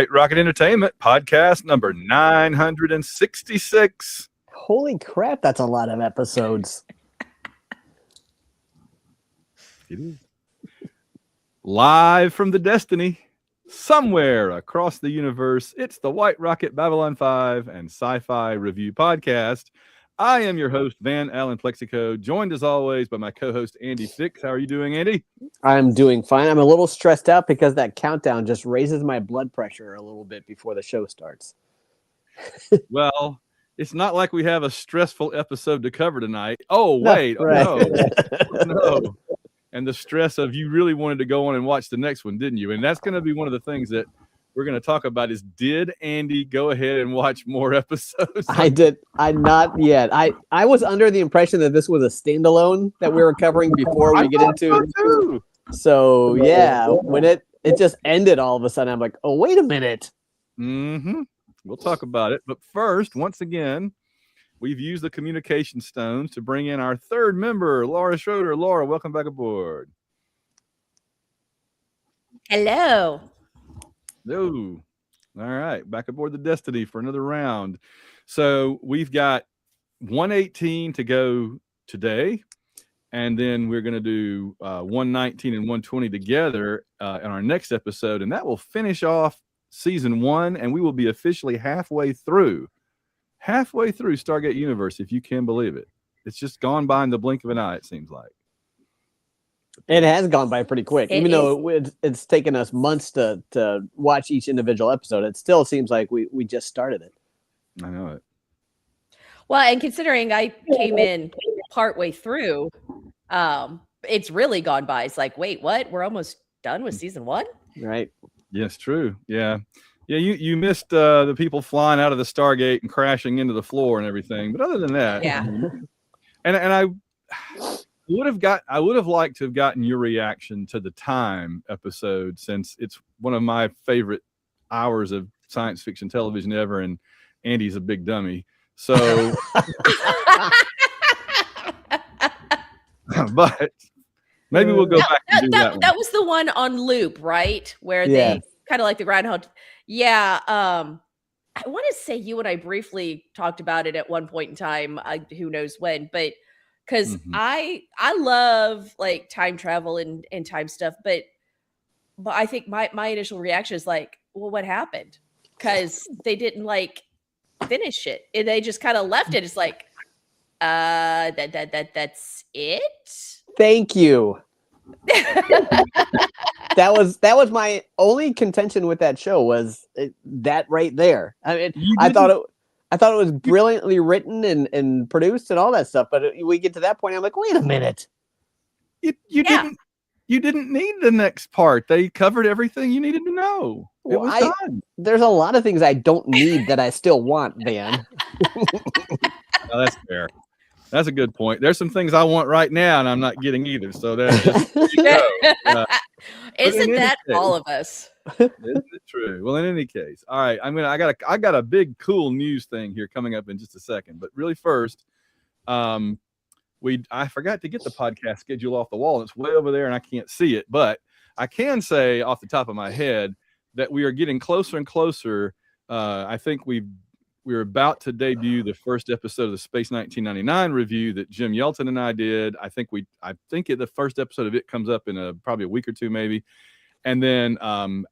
White Rocket Entertainment, podcast number 966. Holy crap, that's a lot of episodes. It is. Live from the Destiny, somewhere across the universe, it's the White Rocket Babylon 5 and Sci-Fi Review Podcast. I am your host, Van Allen Plexico, joined as always by my co-host, Andy Fix. How are you doing, Andy? I'm doing fine. I'm a little stressed out because that countdown just raises my blood pressure a little bit before the show starts. Well, it's not like we have a stressful episode to cover tonight. Oh, wait. No, right. No. And the stress of you really wanted to go on and watch the next one, didn't you? And that's going to be one of the things that we're going to talk about is, did Andy go ahead and watch more episodes? I did. Not yet. I was under the impression that this was a standalone that we were covering before we get into. So yeah, when it just ended all of a sudden, I'm like, oh, wait a minute. Mm-hmm. We'll talk about it. But first, once again, we've used the communication stones to bring in our third member, Laura Schroeder. Laura, welcome back aboard. Hello. No. All right. Back aboard the Destiny for another round. So we've got 118 to go today. And then we're going to do 119 and 120 together in our next episode. And that will finish off season 1. And we will be officially halfway through Stargate Universe, if you can believe it. It's just gone by in the blink of an eye, it seems like. It has gone by pretty quick. Even though it's taken us months to watch each individual episode, it still seems like we just started it. I know it. Well, and considering I came in partway through, it's really gone by. It's like, wait, what? We're almost done with season 1? Right. Yes, true. Yeah. Yeah, you missed the people flying out of the Stargate and crashing into the floor and everything. But other than that, yeah. And I would have liked to have gotten your reaction to the Time episode, since it's one of my favorite hours of science fiction television ever, and Andy's a big dummy. So but maybe we'll go back and do that one. That was the one on loop, right? Where they kind of like the groundhog. Yeah. I want to say you and I briefly talked about it at one point in time. Who knows when, but because I love like time travel and time stuff, but I think my initial reaction is like, well, what happened? Because they didn't like finish it. And they just kind of left it. It's like, that's it. Thank you. That was my only contention with that show, was that right there. I mean, I thought it was brilliantly written and produced and all that stuff, but we get to that point, I'm like, wait a minute. You didn't need the next part. They covered everything you needed to know. It was done. There's a lot of things I don't need that I still want, Van. Oh, that's fair. That's a good point. There's some things I want right now, and I'm not getting either. So that's just, isn't that all of us? Isn't it true? Well, in any case, all right. I got a big cool news thing here coming up in just a second. But really, first, I forgot to get the podcast schedule off the wall. It's way over there, and I can't see it. But I can say off the top of my head that we are getting closer and closer. I think we're about to debut the first episode of the Space 1999 review that Jim Yelton and I did. I think the first episode of it comes up in probably a week or two, maybe. And then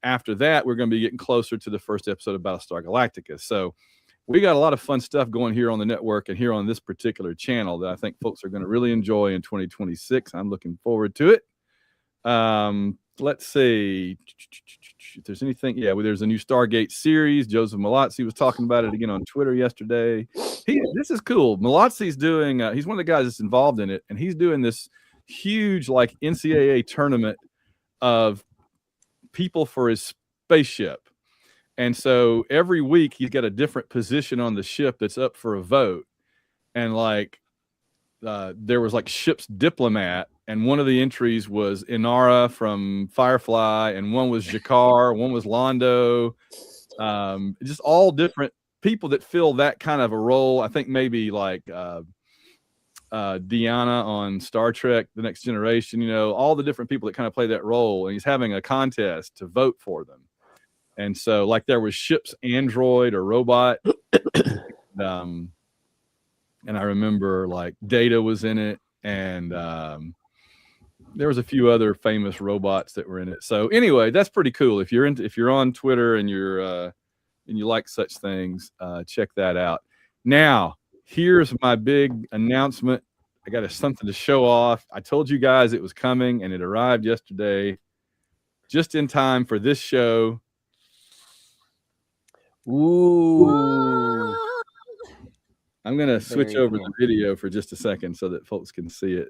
after that, we're going to be getting closer to the first episode of Battlestar Galactica. So we got a lot of fun stuff going here on the network and here on this particular channel that I think folks are going to really enjoy in 2026. I'm looking forward to it. Let's see if there's anything. Yeah, there's a new Stargate series. Joseph Malazzi was talking about it again on Twitter yesterday. This is cool. Malazzi's doing, he's one of the guys that's involved in it, and he's doing this huge like NCAA tournament of people for his spaceship. And so every week he's got a different position on the ship that's up for a vote. And like there was like ship's diplomat, and one of the entries was Inara from Firefly, and one was Jakar, one was Londo. Just all different people that fill that kind of a role. I think maybe like Deanna on Star Trek, The Next Generation, all the different people that kind of play that role. And he's having a contest to vote for them. And so like there was ship's android or robot. And I remember like Data was in it, and there was a few other famous robots that were in it. So anyway, that's pretty cool. If you're on Twitter and you like such things, check that out. Now, here's my big announcement. I got something to show off. I told you guys it was coming, and it arrived yesterday, just in time for this show. Ooh. I'm going to switch over the video for just a second so that folks can see it.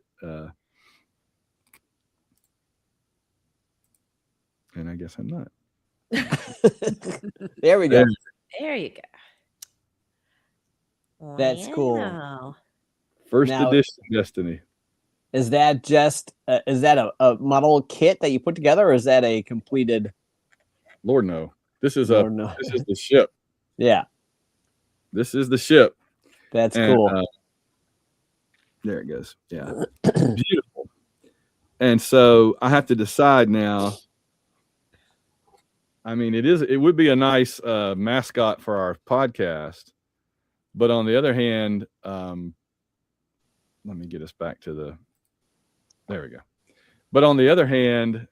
And I guess I'm not. There we go. There you go. That's cool. First edition Destiny. Is that just is that a model kit that you put together, or is that a completed? Lord no. This is the ship. Yeah. This is the ship. That's cool. There it goes. Yeah. Beautiful. And so I have to decide now. I mean, it would be a nice mascot for our podcast, but on the other hand, let me get us back to there we go. But on the other hand,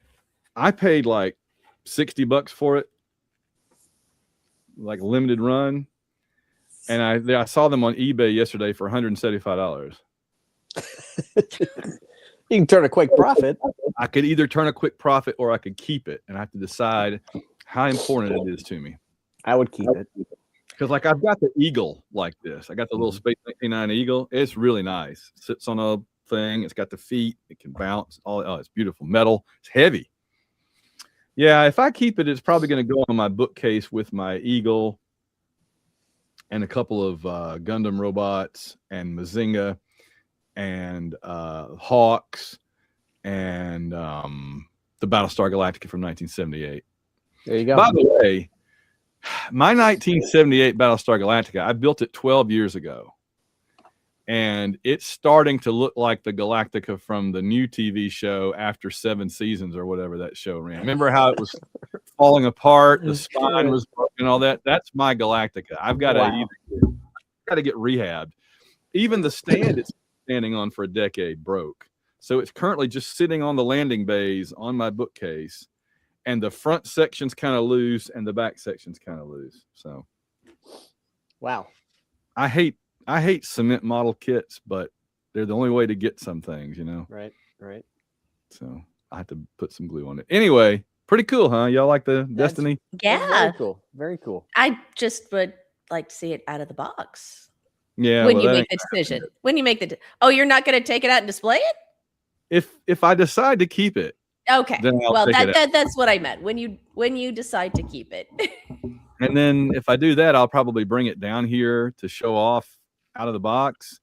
I paid like $60 for it, like limited run. And I saw them on eBay yesterday for $175. You can turn a quick profit. I could either turn a quick profit or I could keep it, and I have to decide how important it is to me. I would keep it. Because like I've got the Eagle like this. I got the little Space 1999 Eagle. It's really nice. It sits on a thing. It's got the feet. It can bounce. It's beautiful. Metal. It's heavy. Yeah, if I keep it, it's probably going to go on my bookcase with my Eagle and a couple of Gundam robots and Mazinga and Hawks and the Battlestar Galactica from 1978. There you go. By the way, my 1978 Battlestar Galactica, I built it 12 years ago. And it's starting to look like the Galactica from the new TV show after 7 seasons or whatever that show ran. Remember how it was falling apart, the spine was broken, all that? That's my Galactica. I've got to get rehabbed. Even the stand it's standing on for a decade broke. So it's currently just sitting on the landing bays on my bookcase, and the front section's kind of loose and the back section's kind of loose. So, wow. I hate cement model kits, but they're the only way to get some things, you know? Right. So I have to put some glue on it. Anyway, pretty cool, huh? Y'all like the Destiny? Yeah. Very cool. Very cool. I just would like to see it out of the box. Yeah. When you make the decision. Oh, you're not going to take it out and display it? If I decide to keep it. Okay. Then I'll take it out. That's what I meant. When you decide to keep it. And then if I do that, I'll probably bring it down here to show off out of the box,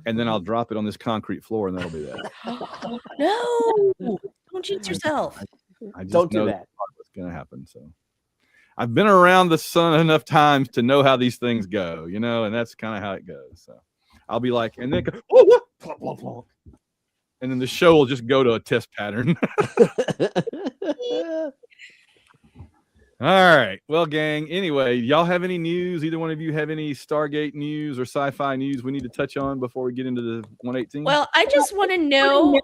and then I'll drop it on this concrete floor, and that'll be that. No, don't cheat yourself. I just don't know do that. What's going to happen. So I've been around the sun enough times to know how these things go, you know, and that's kind of how it goes. So I'll be like, and then go, oh, plonk, plonk, plonk. And then the show will just go to a test pattern. All right. Well, gang, anyway, y'all have any news? Either one of you have any Stargate news or sci-fi news we need to touch on before we get into the 118? Well, I just want to know,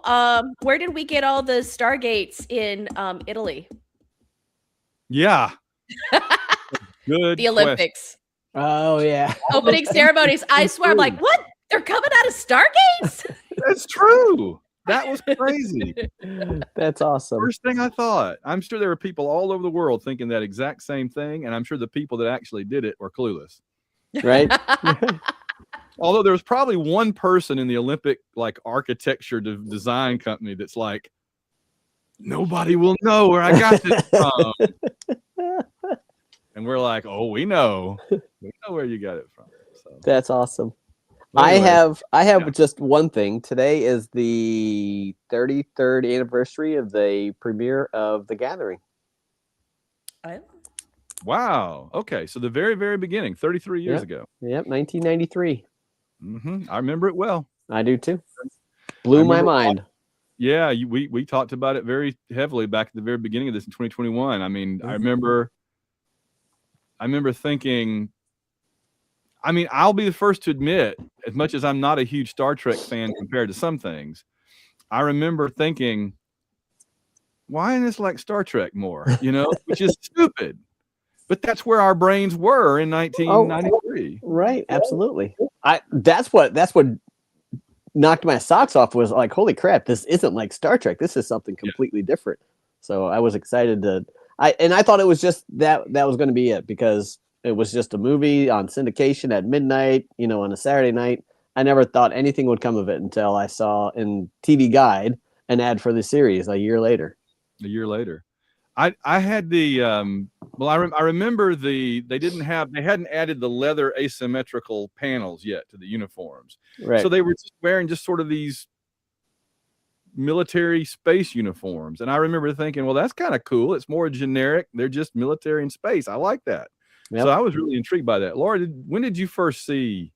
where did we get all the Stargates in Italy? Yeah. Good. The Olympics. Oh, yeah. Opening ceremonies. I swear, I'm like, what? They're coming out of Stargates? That's true. That was crazy. That's awesome. First thing I thought. I'm sure there were people all over the world thinking that exact same thing, and I'm sure the people that actually did it were clueless. Right? Although there was probably one person in the Olympic like architecture design company that's like, nobody will know where I got this from. And we're like, oh, we know where you got it from. So. That's awesome. Anyway, I have just one thing. Today is the 33rd anniversary of the premiere of The Gathering. Wow. Okay. So the very, very beginning, 33 years ago. Yep, 1993. I remember it well. I do too. Blew my mind. Yeah, we talked about it very heavily back at the very beginning of this in 2021. I mean, I remember I remember thinking, I mean, I'll be the first to admit, as much as I'm not a huge Star Trek fan compared to some things, I remember thinking, why isn't this like Star Trek more? You know, which is stupid. But that's where our brains were in 1993. Right, absolutely. That's what knocked my socks off, was like, holy crap, this isn't like Star Trek. This is something completely different. So I was excited I thought it was just that was going to be it, because it was just a movie on syndication at midnight, you know, on a Saturday night. I never thought anything would come of it until I saw in TV Guide an ad for the series a year later. I had the I remember they hadn't added the leather asymmetrical panels yet to the uniforms. Right. So they were just wearing just sort of these military space uniforms. And I remember thinking, well, that's kind of cool. It's more generic. They're just military in space. I like that. Yep. So I was really intrigued by that. Laura, when did you first see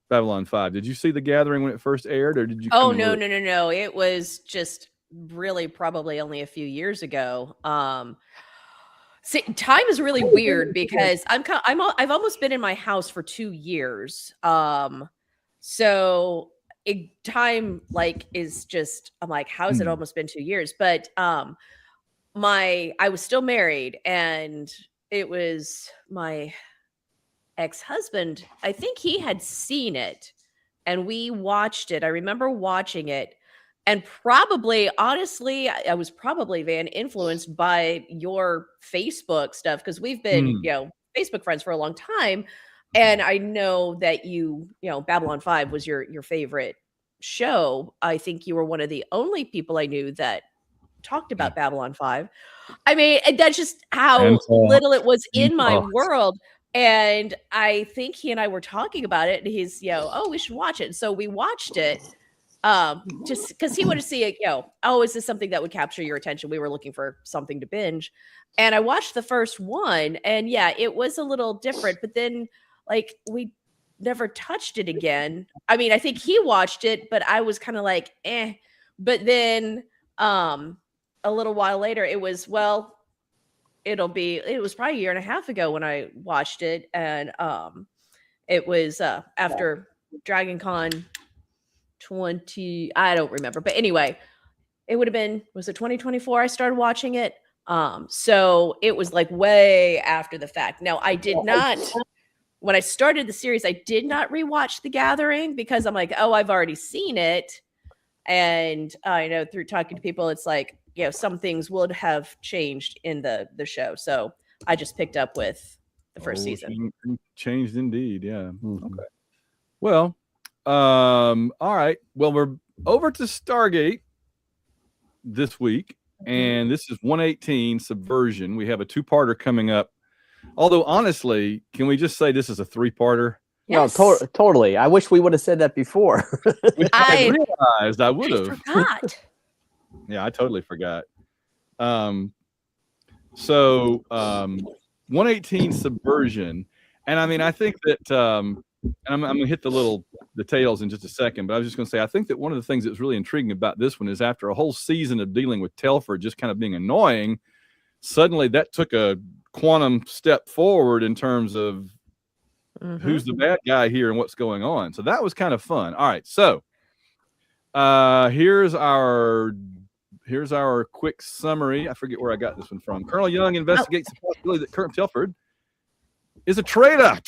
Babylon 5? Did you see The Gathering when it first aired, or did you? Oh, no. It was just really probably only a few years ago. See, time is really weird because I've almost been in my house for 2 years. So time like is just, I'm like, how's it almost been 2 years? But I was still married, and it was my ex-husband. I think he had seen it, and we watched it. I remember watching it. And probably, honestly, I was probably, Van, influenced by your Facebook stuff, because we've been, Facebook friends for a long time. And I know that Babylon 5 was your favorite show. I think you were one of the only people I knew that talked about Babylon 5. I mean, that's just how little it was in my world. And I think he and I were talking about it, and he's, oh, we should watch it. And so we watched it. Just because he wanted to see it, oh, is this something that would capture your attention? We were looking for something to binge. And I watched the first one, and yeah, it was a little different, but then like we never touched it again. I mean, I think he watched it, but I was kind of like, eh. But then a little while later, it was probably a year and a half ago when I watched it. And it was after Dragon Con 20, I don't remember, but anyway, it would have been, was it 2024 I started watching it? So it was like way after the fact. Now, I did not, when I started the series, I did not rewatch The Gathering, because I'm like, oh, I've already seen it. And I know through talking to people, it's like, some things would have changed in the show. So I just picked up with the first season. Changed indeed. Yeah. Okay. Well, all right. Well, we're over to Stargate this week, and this is 118 Subversion. We have a 2-parter coming up. Although, honestly, can we just say this is a 3-parter? Yes. No, totally. I wish we would have said that before. I realized I would have. I forgot. Yeah, I totally forgot. 118 Subversion, and I mean, I think that, and I'm going to hit the details in just a second, but I was just going to say, I think that one of the things that's really intriguing about this one is, after a whole season of dealing with Telford just kind of being annoying, suddenly that took a quantum step forward in terms of who's the bad guy here and what's going on. So that was kind of fun. All right, so here's our quick summary. I forget where I got this one from. Colonel Young investigates the possibility that Colonel Telford is a traitor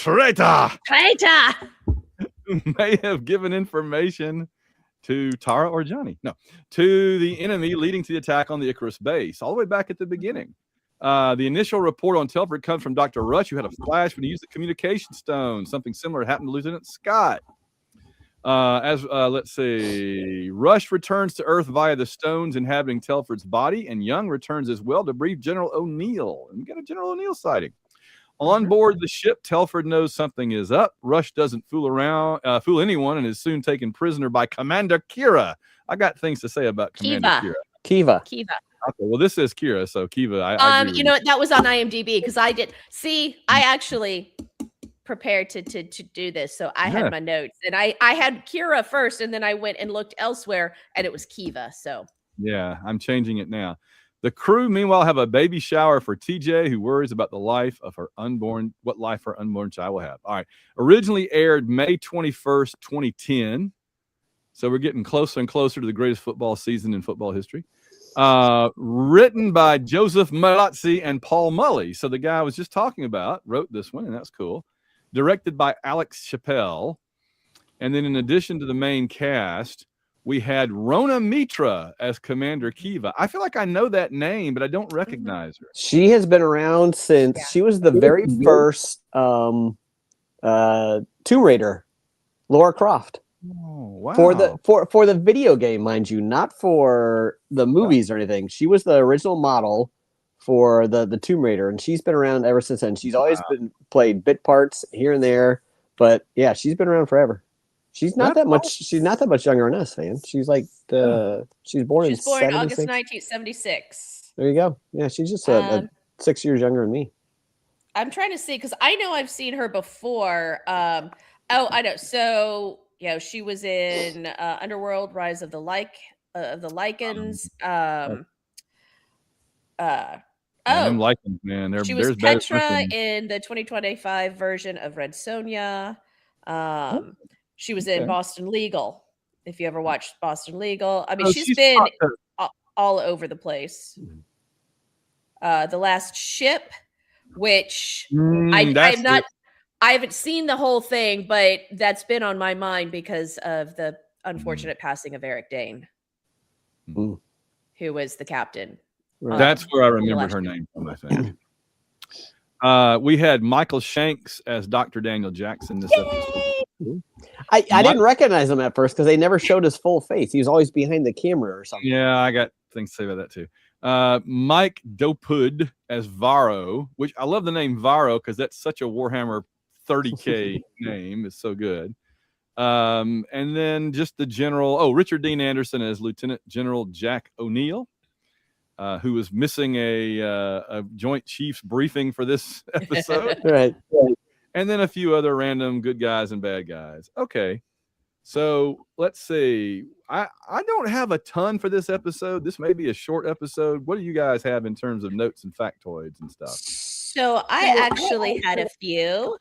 who may have given information to Tara or Johnny. No, to the enemy, leading to the attack on the Icarus base, all the way back at the beginning. The initial report on Telford comes from Dr. Rush, who had a flash when he used the communication stone. Something similar happened to Lieutenant Scott. Let's see. Rush returns to Earth via the stones inhabiting Telford's body, and Young returns as well to brief General O'Neill. And we got a General O'Neill sighting. On board the ship, Telford knows something is up. Rush doesn't fool anyone, and is soon taken prisoner by Commander Kira. I got things to say about Commander Kiva. Okay, well, this is Kira, so Kiva. I agree what? That was on IMDb, because I did see. I actually prepared to do this, so I had my notes, and I had Kira first, and then I went and looked elsewhere, and it was Kiva. So yeah, I'm changing it now. The crew, meanwhile, have a baby shower for TJ, who worries about what life her unborn child will have. All right. Originally aired May 21st, 2010. So we're getting closer and closer to the greatest football season in football history. Written by Joseph Malazzi and Paul Mully. So the guy I was just talking about wrote this one, and that's cool. Directed by Alex Chappelle. And then in addition to the main cast, we had Rona Mitra as Commander Kiva. I feel like I know that name, but I don't recognize her. She has been around since she was the very first Tomb Raider, Lara Croft. Oh, wow. For the video game, mind you, not for the movies or anything. She was the original model for the Tomb Raider, and she's been around ever since then. She's always been played bit parts here and there, but yeah, she's been around forever. She's not that much. She's not that much younger than us, man. She's like she's born August 1976. There you go. Yeah, she's just 6 years younger than me. I'm trying to see because I know I've seen her before. I know. So she was in Underworld: Rise of the Lycans. Them Lycans, man. She was Petra in the 2025 version of Red Sonja. She was in Boston Legal. If you ever watched Boston Legal, I mean, she's been all over the place. The Last Ship, which I haven't seen the whole thing, but that's been on my mind because of the unfortunate passing of Eric Dane, who was the captain. That's where I remembered her name from, I think. We had Michael Shanks as Dr. Daniel Jackson this episode. I didn't recognize him at first because they never showed his full face. He was always behind the camera or something. Yeah, I got things to say about that too. Mike Dopud as Varro, which I love the name Varro because that's such a Warhammer 30K name. It's so good. And then just the general, Richard Dean Anderson as Lieutenant General Jack O'Neill, who was missing a Joint Chiefs briefing for this episode. Right. And then a few other random good guys and bad guys. Okay. So let's see. I don't have a ton for this episode. This may be a short episode. What do you guys have in terms of notes and factoids and stuff? So I actually had a few.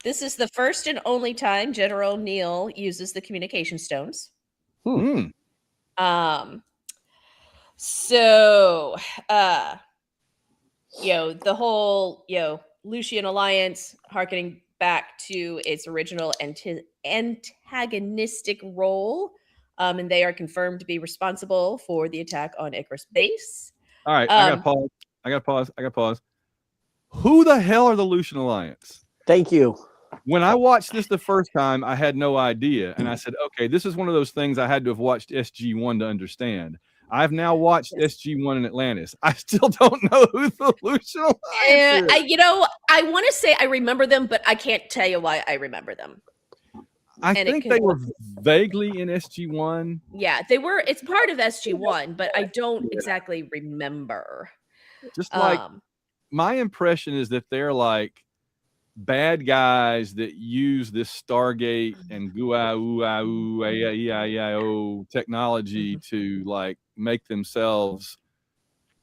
This is the first and only time General O'Neill uses the communication stones. Hmm. So the whole Lucian Alliance, harkening back to its original antagonistic role, and they are confirmed to be responsible for the attack on Icarus base. All right, I gotta pause. Who the hell are the Lucian Alliance? Thank you. When I watched this the first time, I had no idea, and I said, "Okay, this is one of those things I had to have watched SG1 to understand." I've now watched SG1 in Atlantis. I still don't know who the Lucian Alliance is. I want to say I remember them, but I can't tell you why I remember them. I think they were vaguely in SG1. Yeah, they were. It's part of SG1, but I don't exactly remember. Just like my impression is that they're like bad guys that use this Stargate and technology to like make themselves.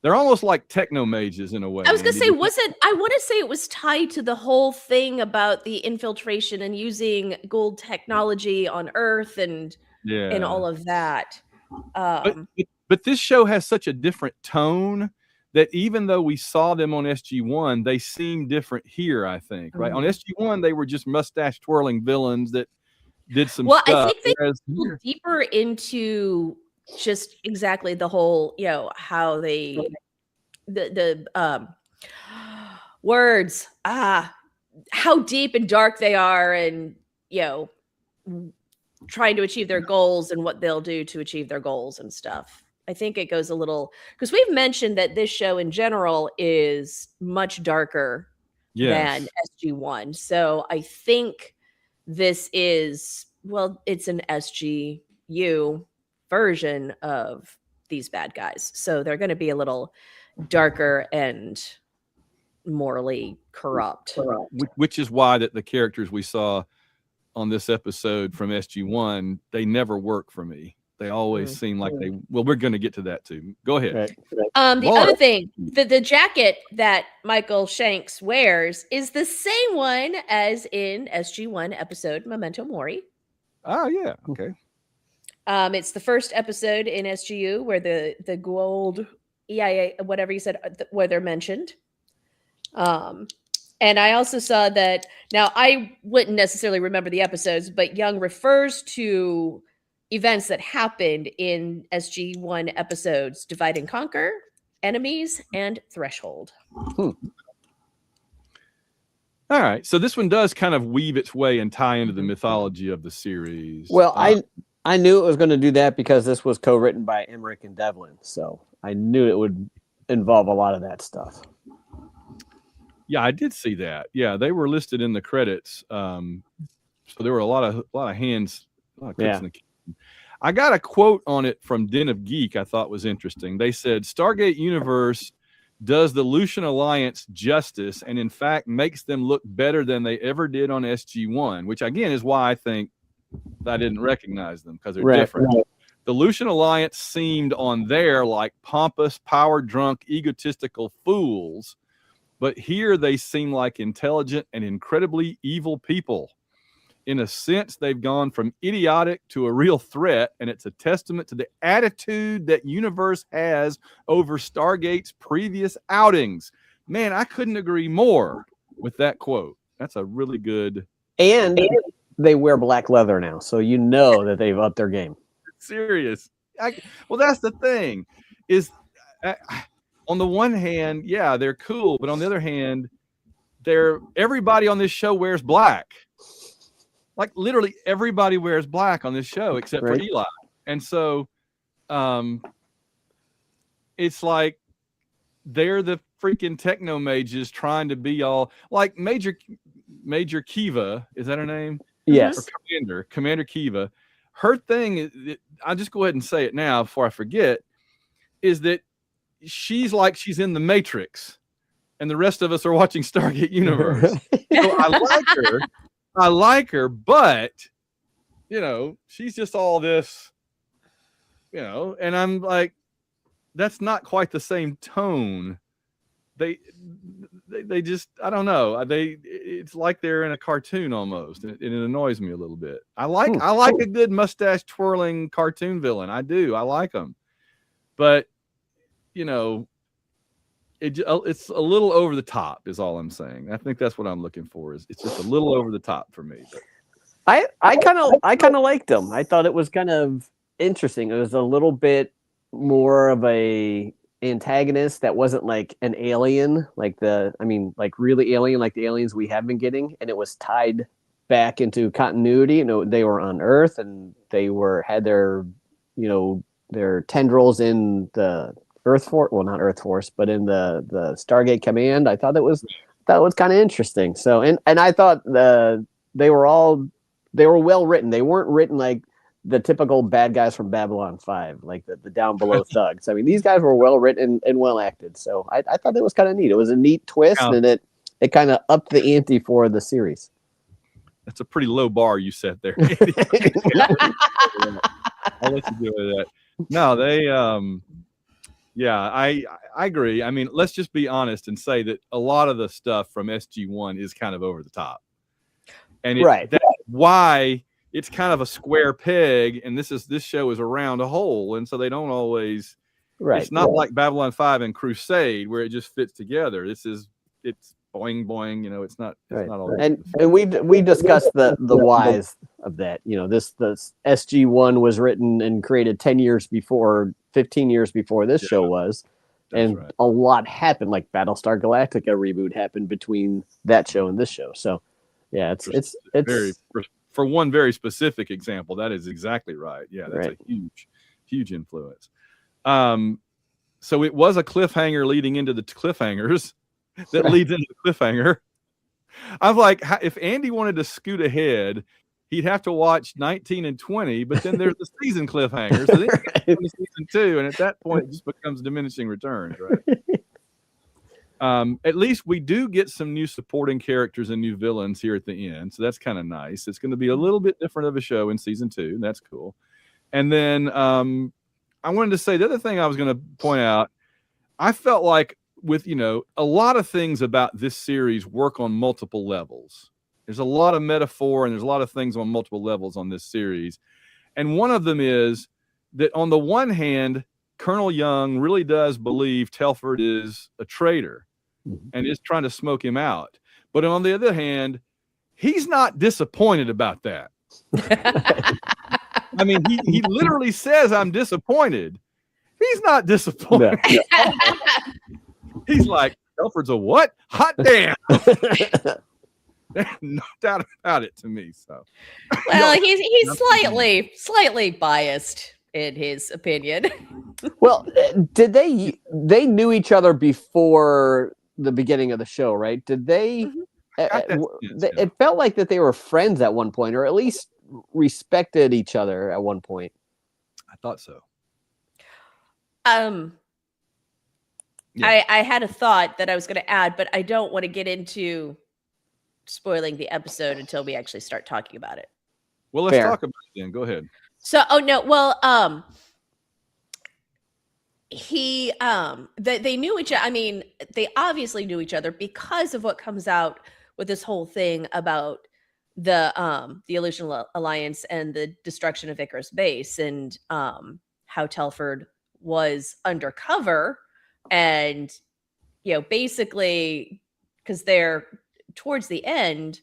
They're almost like techno mages in a way. I was gonna say, I want to say it was tied to the whole thing about the infiltration and using gold technology on Earth and all of that. But this show has such a different tone that even though we saw them on SG1, they seem different here, I think, right? On SG1, they were just mustache twirling villains that did some stuff. Well, I think they go deeper into just exactly the whole, how they, the words, how deep and dark they are and, trying to achieve their goals and what they'll do to achieve their goals and stuff. I think it goes a little, because we've mentioned that this show in general is much darker than SG1. So I think this is, it's an SGU version of these bad guys. So they're going to be a little darker and morally corrupt. Which is why that the characters we saw on this episode from SG1, they never work for me. They always seem like they. Well, we're going to get to that too. Go ahead. Right. The other thing, the jacket that Michael Shanks wears is the same one as in SG1 episode Memento Mori. Oh yeah. Okay. It's the first episode in SGU where the gold EIA, whatever you said, where they're mentioned. And I also saw that, now I wouldn't necessarily remember the episodes, but Young refers to events that happened in SG1 episodes, Divide and Conquer, Enemies, and Threshold. All right. So this one does kind of weave its way and tie into the mythology of the series. Well, I knew it was going to do that because this was co-written by Emmerich and Devlin. So I knew it would involve a lot of that stuff. Yeah, I did see that. Yeah, they were listed in the credits. So there were a lot of hands, a lot of clicks in the kitchen. I got a quote on it from Den of Geek I thought was interesting. They said, Stargate Universe does the Lucian Alliance justice and in fact makes them look better than they ever did on SG1, which again is why I think I didn't recognize them, because they're different. Right. The Lucian Alliance seemed on there like pompous, power-drunk, egotistical fools, but here they seem like intelligent and incredibly evil people. In a sense, they've gone from idiotic to a real threat, and it's a testament to the attitude that Universe has over Stargate's previous outings. Man, I couldn't agree more with that quote. That's a really good... And they wear black leather now, so you know that they've upped their game. Serious. Well, that's the thing. Is on the one hand, yeah, they're cool, but on the other hand, everybody on this show wears black. Like literally everybody wears black on this show except for Eli. And so it's like they're the freaking techno mages trying to be all like Major Kiva, is that her name? Yes. Or Commander Kiva. Her thing is, I'll just go ahead and say it now before I forget, is that she's like she's in the Matrix and the rest of us are watching Stargate Universe. So I like her, but she's just all this, and I'm like, that's not quite the same tone. They just, I don't know. It's like they're in a cartoon almost, and it annoys me a little bit. I like a good mustache twirling cartoon villain. I do. I like them, but it's a little over the top is all I'm saying. I think that's what I'm looking for. It's just a little over the top for me. But I kind of liked them. I thought it was kind of interesting. It was a little bit more of a antagonist that wasn't like an alien, like really alien, like the aliens we have been getting, and it was tied back into continuity. They were on Earth and they had their their tendrils in the Earth Force, well, not Earth Force, but in the Stargate Command. I thought that was kind of interesting. So, and I thought they were well written. They weren't written like the typical bad guys from Babylon 5, like the down below thugs. I mean, these guys were well written and well acted. So I thought it was kind of neat. It was a neat twist, and it kind of upped the ante for the series. That's a pretty low bar you set there. I'll let you deal with that. No, they I agree. I mean, let's just be honest and say that a lot of the stuff from SG1 is kind of over the top. And that's why it's kind of a square peg, and this show is around a hole, and so they don't always. Right. It's not like Babylon 5 and Crusade where it just fits together. It's boing boing. It's not. It's not all. And we discussed the whys of that. This SG1 was written and created 10 years before, 15 years before this show was, and a lot happened. Like Battlestar Galactica reboot happened between that show and this show. So, yeah, it's very. For one very specific example, that is exactly right. Yeah, that's a huge influence. So it was a cliffhanger leading into the cliffhangers that leads into the cliffhanger. I'm like, if Andy wanted to scoot ahead, he'd have to watch 19 and 20, but then there's the season cliffhanger. So then you go to season 2, and at that point, it just becomes diminishing returns, right? At least we do get some new supporting characters and new villains here at the end, so that's kind of nice. It's going to be a little bit different of a show in season 2, and that's cool. And then I wanted to say the other thing I was going to point out, I felt like with, a lot of things about this series work on multiple levels. There's a lot of metaphor and there's a lot of things on multiple levels on this series. And one of them is that on the one hand, Colonel Young really does believe Telford is a traitor and is trying to smoke him out. But on the other hand, he's not disappointed about that. I mean, he literally says, I'm disappointed. He's not disappointed. No. He's like, Telford's a what? Hot damn. No doubt about it to me. So, well, he's slightly biased in his opinion. Well, did they knew each other before the beginning of the show, right? Did they? It felt like that they were friends at one point, or at least respected each other at one point. I thought so. Yeah. I had a thought that I was going to add, but I don't want to get into spoiling the episode until we actually start talking about it. Well, let's talk about it then. Go ahead. So, they knew each other. I mean, they obviously knew each other because of what comes out with this whole thing about the Lucian Alliance and the destruction of Icarus Base, and how Telford was undercover, and basically because they're towards the end,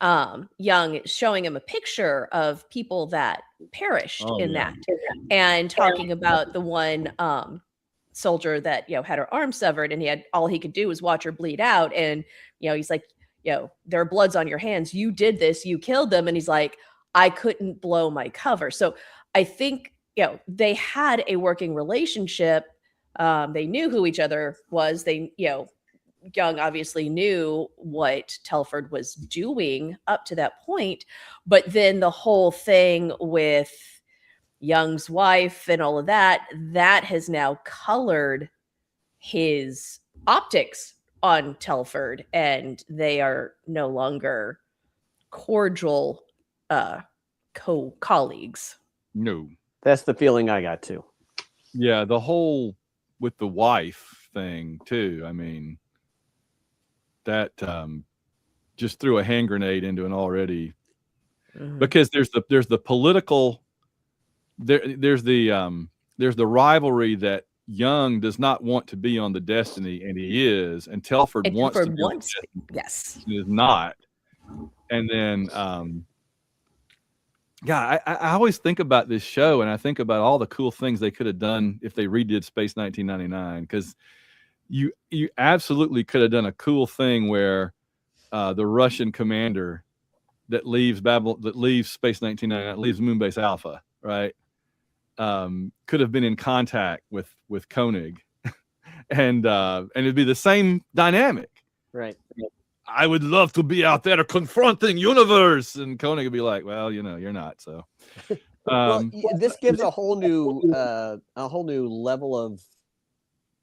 Young is showing him a picture of people that perished that, and talking about the one soldier that had her arm severed, and all he could do was watch her bleed out, and he's like, there are bloods on your hands, you did this, you killed them, and he's like, I couldn't blow my cover. So I think they had a working relationship. They knew who each other was. They Young obviously knew what Telford was doing up to that point, but then the whole thing with Young's wife and all of that has now colored his optics on Telford, and they are no longer cordial colleagues. No. That's the feeling I got too. Yeah, the whole with the wife thing too. I mean, that just threw a hand grenade into an already, because there's the political, there's the rivalry that Young does not want to be on the Destiny, and he is, and Telford wants to be on the Destiny. Yes, he is not. And then I always think about this show, and I think about all the cool things they could have done if they redid Space 1999, because you absolutely could have done a cool thing where the Russian commander that leaves Space 1999, leaves Moonbase Alpha, right, could have been in contact with Koenig, and it'd be the same dynamic, right? I would love to be out there confronting universe, and Koenig would be like, well, you're not. So this gives a whole new level of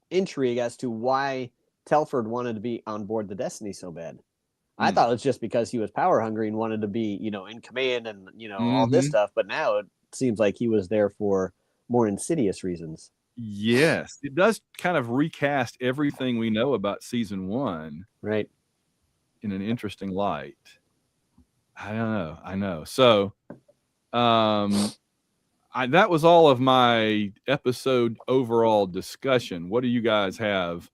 intrigue as to why Telford wanted to be on board the Destiny so bad. I thought it was just because he was power hungry and wanted to be, in command and all this stuff. But now it seems like he was there for more insidious reasons. Yes, it does kind of recast everything we know about season 1, right, in an interesting light. I know. So, that was all of my episode overall discussion. What do you guys have?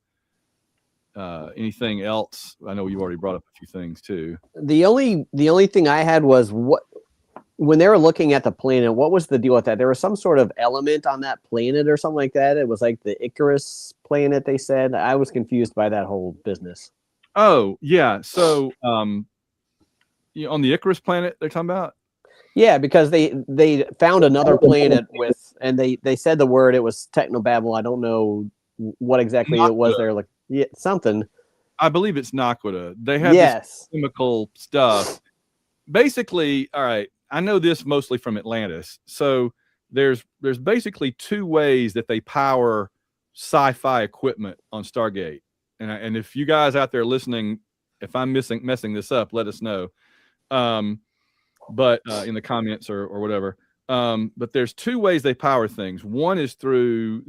Anything else? I know you've already brought up a few things too. The only thing I had was when they were looking at the planet, what was the deal with that? There was some sort of element on that planet or something like that. It was like the Icarus planet, they said. I was confused by that whole business. Oh, yeah. So on the Icarus planet they're talking about? Yeah, because they found another planet and they said the word, it was Technobabble. I don't know what exactly it was there. Like, yeah, something. I believe it's Naquita. They have this chemical stuff. Basically, all right, I know this mostly from Atlantis. So there's basically 2 ways that they power sci-fi equipment on Stargate. And if you guys out there listening, if I'm messing this up, let us know. But in the comments or whatever. But there's two ways they power things. One is through,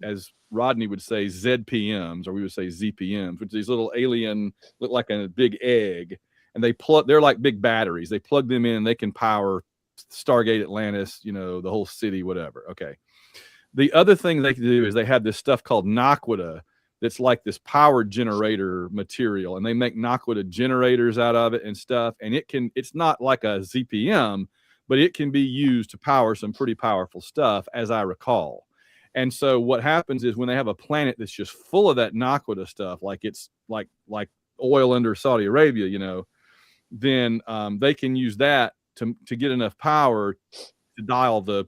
as Rodney would say, ZPMs, or we would say ZPMs, which are these little alien, look like a big egg, and they're like big batteries. They plug them in and they can power Stargate Atlantis, the whole city, whatever. Okay. The other thing they can do is they have this stuff called Naquita that's like this power generator material, and they make Naquita generators out of it and stuff. And it's not like a ZPM, but it can be used to power some pretty powerful stuff, as I recall. And so what happens is when they have a planet that's just full of that Naquita stuff, like it's like oil under Saudi Arabia, then they can use that to get enough power to dial the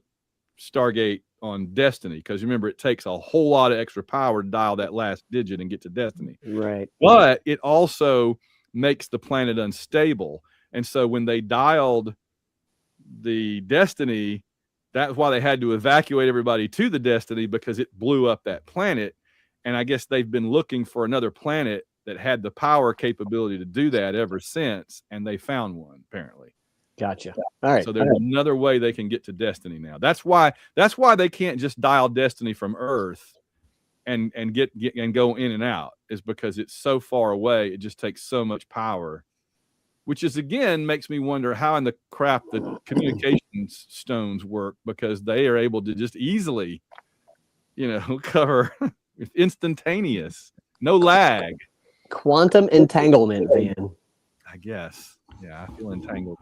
Stargate on Destiny. Because remember, it takes a whole lot of extra power to dial that last digit and get to Destiny. Right. But it also makes the planet unstable. And so when they dialed the Destiny, that's why they had to evacuate everybody to the Destiny, because it blew up that planet. And I guess they've been looking for another planet that had the power capability to do that ever since, and they found one, apparently. Gotcha. All right. So there's another way they can get to Destiny now. That's why they can't just dial Destiny from Earth and get and go in and out, is because it's so far away. It just takes so much power, which is, again, makes me wonder how in the crap the communications stones work, because they are able to just easily, cover instantaneous, no lag. Quantum entanglement, Van. I guess. Yeah, I feel entangled.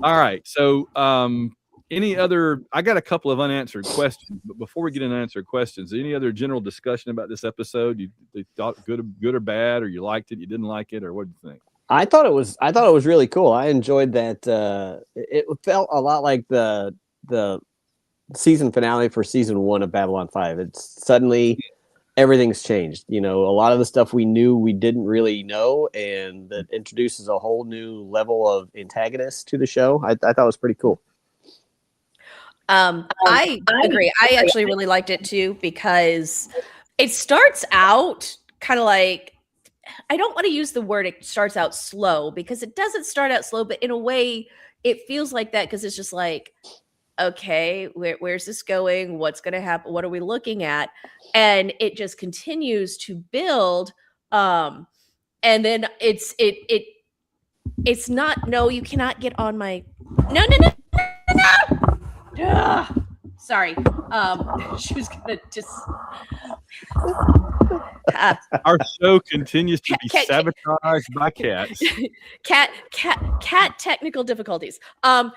All right. So I got a couple of unanswered questions, but before we get into unanswered questions, any other general discussion about this episode? You thought good or bad, or you liked it, you didn't like it, or what did you think? I thought it was really cool. I enjoyed that. It felt a lot like the season finale for season 1 of Babylon 5. It's suddenly everything's changed. A lot of the stuff we knew we didn't really know, and that introduces a whole new level of antagonists to the show. I thought it was pretty cool. I agree. I actually really liked it too, because it starts out kind of like, I don't want to use the word it starts out slow, because it doesn't start out slow, but in a way it feels like that, because it's just like, okay, where's this going? What's going to happen? What are we looking at? And it just continues to build. And then it's not, no, you cannot get on my, no. Sorry. She was gonna just. Our show continues to be sabotaged by cats. Cat technical difficulties.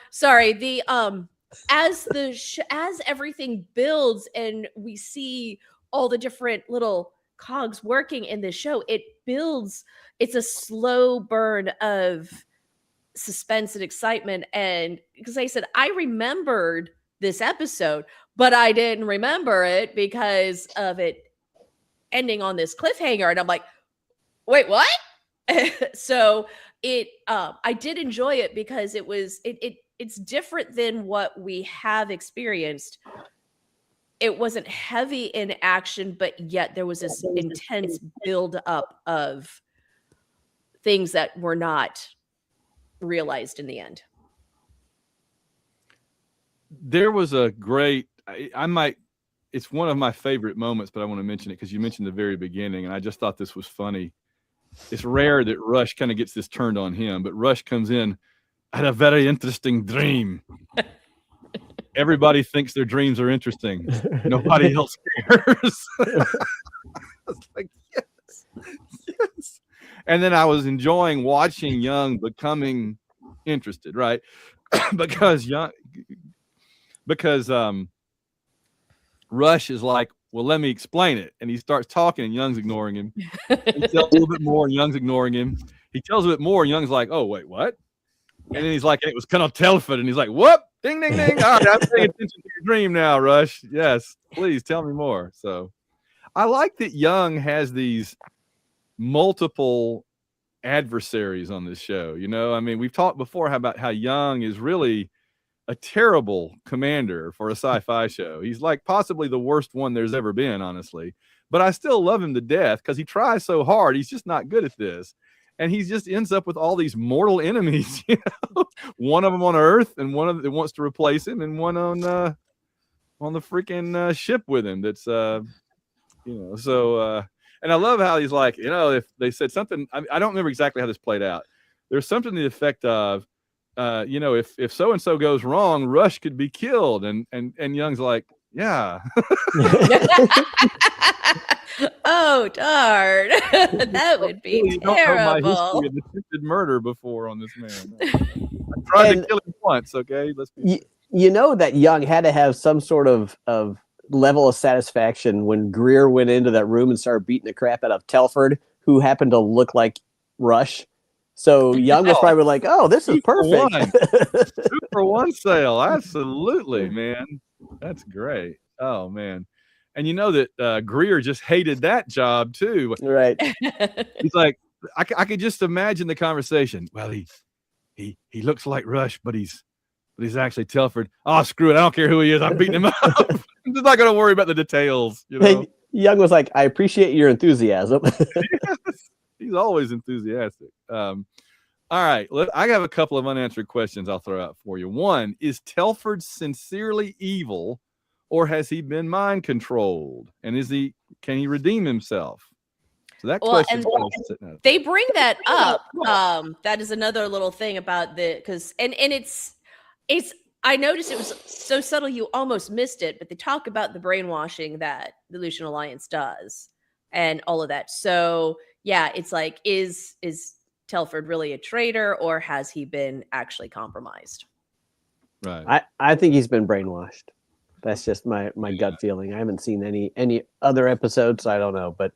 Sorry. The as everything builds and we see all the different little cogs working in this show, it builds. It's a slow burn of suspense and excitement. And because I said I remembered this episode, but I didn't remember it because of it ending on this cliffhanger, and I'm like, wait, what? So I did enjoy it because it's different than what we have experienced. It wasn't heavy in action, but yet there was this intense build up of things that were not realized in the end. There was a great, it's one of my favorite moments, but I want to mention it because you mentioned the very beginning, and I just thought this was funny. It's rare that Rush kind of gets this turned on him, but Rush comes in, I had a very interesting dream. Everybody thinks their dreams are interesting. Nobody else cares. I was like, yes. And then I was enjoying watching Young becoming interested, right? because Rush is like, well, let me explain it. And he starts talking and Young's ignoring him. He tells a little bit more and Young's ignoring him. He tells a bit more and Young's like, oh, wait, what? And then he's like, it was kind of Telford. And he's like, whoop, ding, ding, ding. All right, I'm paying attention to your dream now, Rush. Yes, please tell me more. So I like that Young has these multiple adversaries on this show. I mean, we've talked before about how Young is really a terrible commander for a sci-fi show. He's like possibly the worst one there's ever been, honestly. But I still love him to death because he tries so hard. He's just not good at this. and he just ends up with all these mortal enemies. One of them on Earth, and one of them wants to replace him, and one on the freaking ship with him. That's so. And I love how he's like, if they said something, I don't remember exactly how this played out. There's something to the effect of, if so and so goes wrong, Rush could be killed, and Young's like, yeah. Oh darn, that would be terrible. Don't know my history of attempted murder before on this man. I tried to kill him once. Okay, let's be. That Young had to have some sort of level of satisfaction when Greer went into that room and started beating the crap out of Telford, who happened to look like Rush. So Young was probably like, "Oh, this is perfect." 2-for-1 sale, absolutely, man. That's great. Oh man, and that Greer just hated that job too. Right? He's like, I could just imagine the conversation. Well, he looks like Rush, but he's actually Telford. Oh, screw it! I don't care who he is. I'm beating him up. I'm just not going to worry about the details. Young was like, "I appreciate your enthusiasm." He's always enthusiastic. All right, I have a couple of unanswered questions I'll throw out for you. One, is Telford sincerely evil, or has he been mind controlled? And can he redeem himself? So that question. They bring that up. That is another little thing about because it's. I noticed it was so subtle you almost missed it, but they talk about the brainwashing that the Lucian Alliance does and all of that. So yeah, it's like, is Telford really a traitor, or has he been actually compromised? Right. I think he's been brainwashed. That's just my gut feeling. I haven't seen any other episodes, so I don't know, but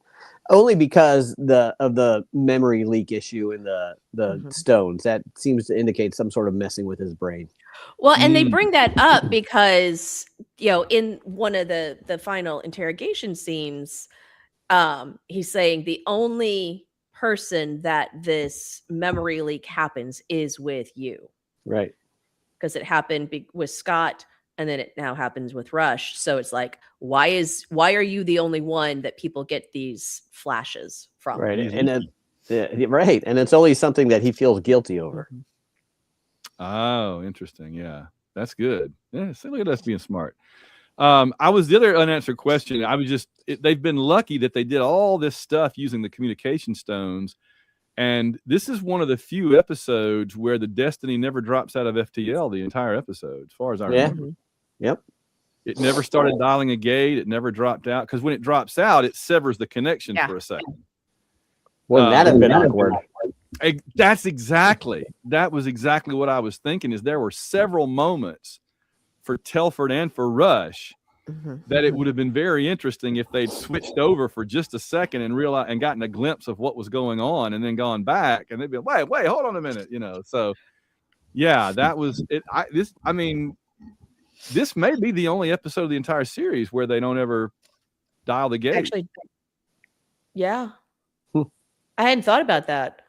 only because of the memory leak issue in the stones. That seems to indicate some sort of messing with his brain. Well, and they bring that up because, in one of the final interrogation scenes, he's saying the only person that this memory leak happens is with you. Right. Because it happened with Scott, and then it now happens with Rush. So it's like, why are you the only one that people get these flashes from? Right. Right. And it's only something that he feels guilty over. Oh, interesting. Yeah, that's good. Yeah, see, look at us being smart. The other unanswered question. They've been lucky that they did all this stuff using the communication stones. And this is one of the few episodes where the Destiny never drops out of FTL the entire episode, as far as I remember. Yep. It never started dialing a gate. It never dropped out, because when it drops out, it severs the connection for a second. Well, that'd have been awkward. That was exactly what I was thinking, is there were several moments for Telford and for Rush that it would have been very interesting if they'd switched over for just a second and realized and gotten a glimpse of what was going on, and then gone back, and they'd be like, wait, hold on a minute, So yeah, that was it. This may be the only episode of the entire series where they don't ever dial the gate. Actually, yeah. I hadn't thought about that.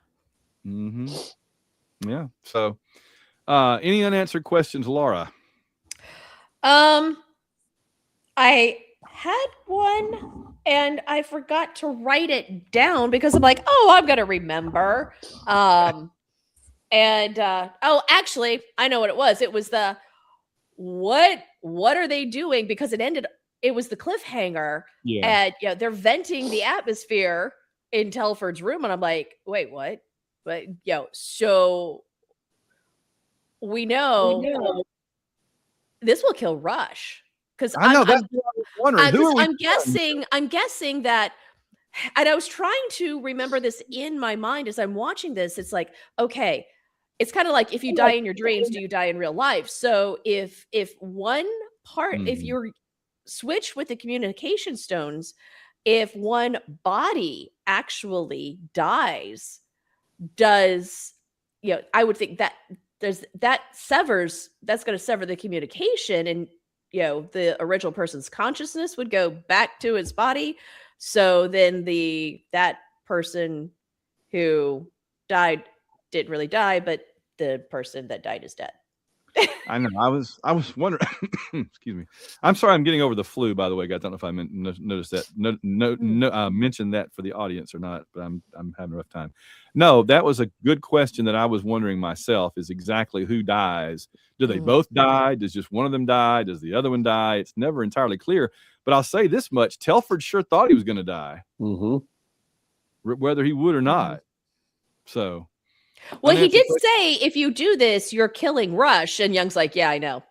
Yeah. So, any unanswered questions, Laura? I had one and I forgot to write it down because I'm like, I'm gonna remember. Actually, I know what it was. It was the what are they doing? Because it was the cliffhanger. Yeah. And they're venting the atmosphere in Telford's room, and I'm like, wait, what? But so we know this will kill Rush. Because I'm guessing that, and I was trying to remember this in my mind as I'm watching this. It's like, okay, it's kind of like, if you die in your dreams, do you die in real life? So if one part, if you're switched with the communication stones, if one body actually dies, I would think that that's going to sever the communication, and the original person's consciousness would go back to his body. So then that person who died didn't really die, but the person that died is dead. I know. I was wondering. Excuse me. I'm sorry. I'm getting over the flu. By the way, guys. I don't know if I noticed that. Mentioned that for the audience or not. But I'm having a rough time. No, that was a good question that I was wondering myself. Is exactly who dies? Do they both die? Does just one of them die? Does the other one die? It's never entirely clear. But I'll say this much: Telford sure thought he was going to die, whether he would or not. So. Well, he did say, if you do this, you're killing Rush. And Young's like, yeah, I know.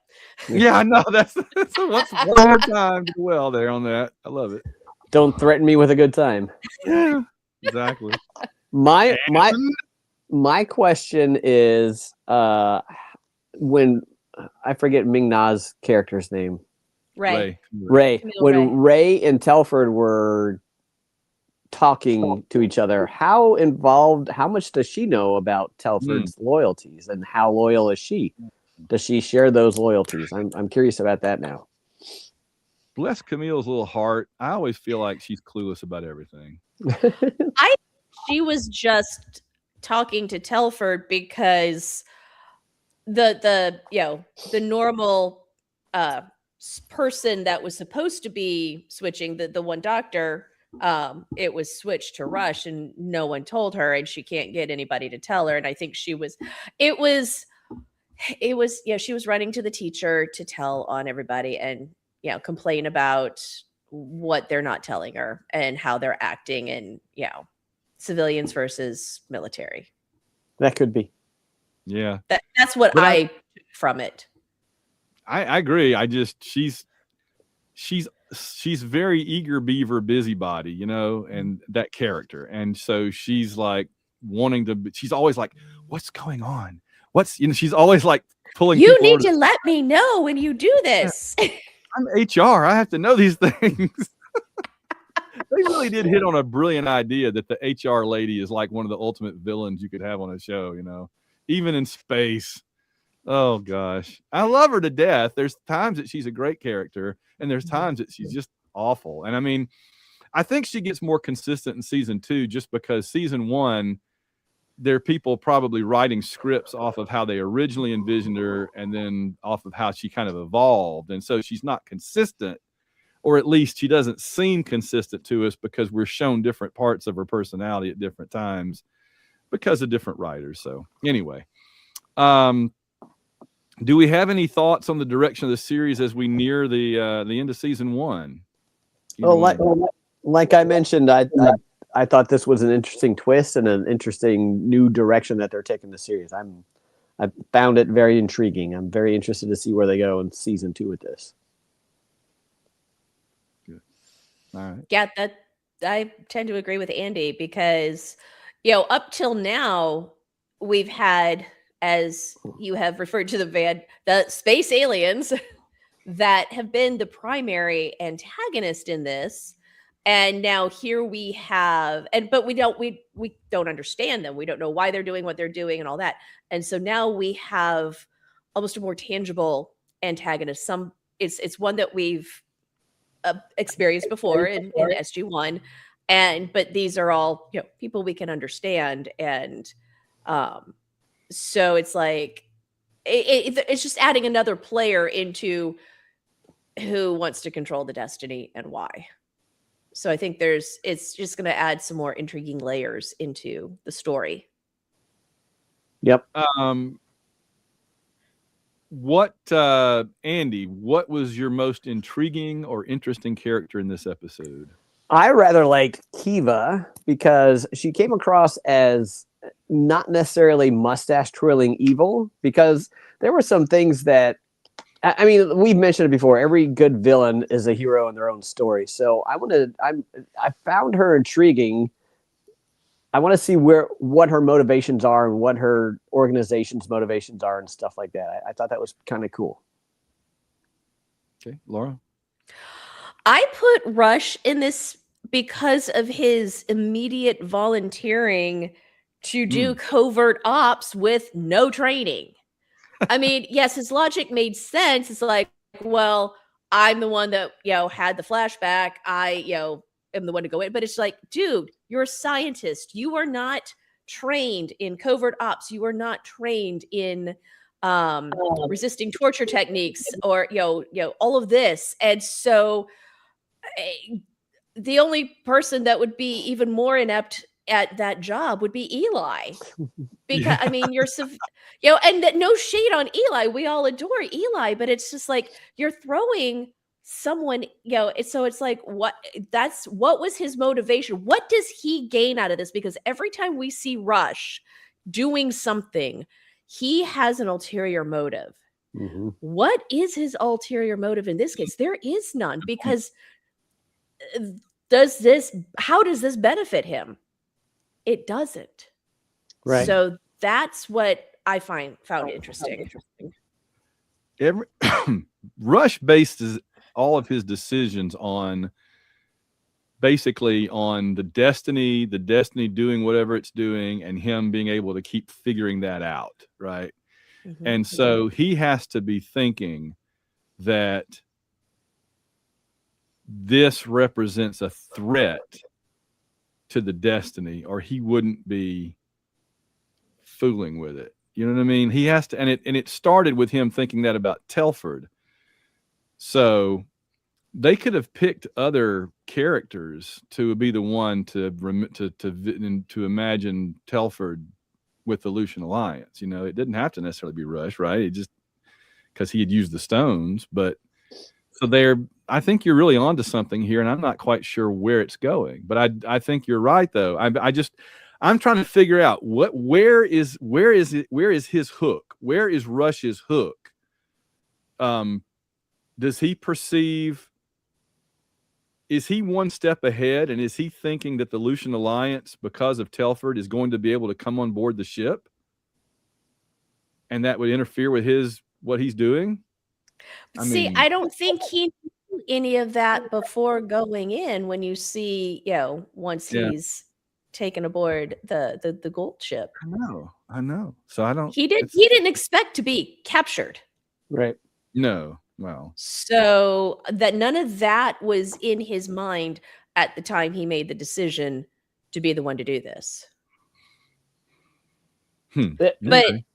Yeah, I know. That's one more time to well there on that. I love it. Don't threaten me with a good time. Yeah, exactly. My question is, when I forget Ming-Na's character's name. Ray. When Ray and Telford were talking to each other, how much does she know about Telford's loyalties, and how loyal is she? Does she share those loyalties? I'm curious about that now. Bless Camille's little heart. I always feel like she's clueless about everything. She was just talking to Telford because the normal person that was supposed to be switching, the one doctor, it was switched to Rush, and no one told her, and she can't get anybody to tell her. And I think she was running to the teacher to tell on everybody and complain about what they're not telling her and how they're acting, and civilians versus military. That could be. Yeah. That's what I took from it. I agree. She's very eager beaver busybody, and that character. And so she's like she's always like, what's going on? She's always like pulling. You need to let me know when you do this. I'm HR. I have to know these things. They really did hit on a brilliant idea that the HR lady is like one of the ultimate villains you could have on a show, even in space. Oh gosh. I love her to death. There's times that she's a great character, and there's times that she's just awful. And I mean, I think she gets more consistent in season 2 just because season 1, there are people probably writing scripts off of how they originally envisioned her and then off of how she kind of evolved. And so she's not consistent, or at least she doesn't seem consistent to us because we're shown different parts of her personality at different times because of different writers. So anyway, do we have any thoughts on the direction of the series as we near the end of season 1? Like I mentioned, I thought this was an interesting twist and an interesting new direction that they're taking the series. I found it very intriguing. I'm very interested to see where they go in season 2 with this. Good. All right. Yeah, I tend to agree with Andy because, up till now, we've had, as you have referred to the space aliens that have been the primary antagonist in this. And now here we have, but we don't understand them. We don't know why they're doing what they're doing and all that. And so now we have almost a more tangible antagonist. It's one that we've experienced before in SG1, but these are all people we can understand, and so it's like it's just adding another player into who wants to control the destiny and why. So I think it's just going to add some more intriguing layers into the story. Yep. Andy, what was your most intriguing or interesting character in this episode? I rather liked Kiva because she came across as not necessarily mustache twirling evil, because there were some things that, I mean, we've mentioned it before. Every good villain is a hero in their own story. So I found her intriguing. I want to see what her motivations are and what her organization's motivations are and stuff like that. I thought that was kind of cool. Okay, Laura? I put Rush in this because of his immediate volunteering to do covert ops with no training. I mean, yes, his logic made sense. It's like, well, I'm the one that, had the flashback. I, am the one to go in. But it's like, dude, you're a scientist. You are not trained in covert ops. You are not trained in resisting torture techniques, or all of this. And so the only person that would be even more inept at that job would be Eli. Because I mean, and no shade on Eli. We all adore Eli, but it's just like you're throwing someone, so it's like, what was his motivation? What does he gain out of this? Because every time we see Rush doing something, he has an ulterior motive. Mm-hmm. What is his ulterior motive in this case? There is none, because how does this benefit him? It doesn't. Right. So that's what I found interesting. Rush bases all of his decisions on basically on the destiny doing whatever it's doing, and him being able to keep figuring that out, right? Mm-hmm. And so he has to be thinking that this represents a threat to the destiny, or he wouldn't be fooling with it. You know what I mean? He has to, and it started with him thinking that about Telford. So they could have picked other characters to be the one to imagine Telford with the Lucian Alliance. It didn't have to necessarily be Rush, right? It just because he had used the stones. But so I think you're really onto something here, and I'm not quite sure where it's going. But I think you're right, though. I'm trying to figure out where is his hook? Where is Rush's hook? Does he perceive? Is he one step ahead, and is he thinking that the Lucian Alliance, because of Telford, is going to be able to come on board the ship, and that would interfere with what he's doing? I don't think he knew any of that before going in. When you see, once he's taken aboard the gold ship, I know. So I don't. He didn't expect to be captured, right? No. Well, so that none of that was in his mind at the time he made the decision to be the one to do this. But I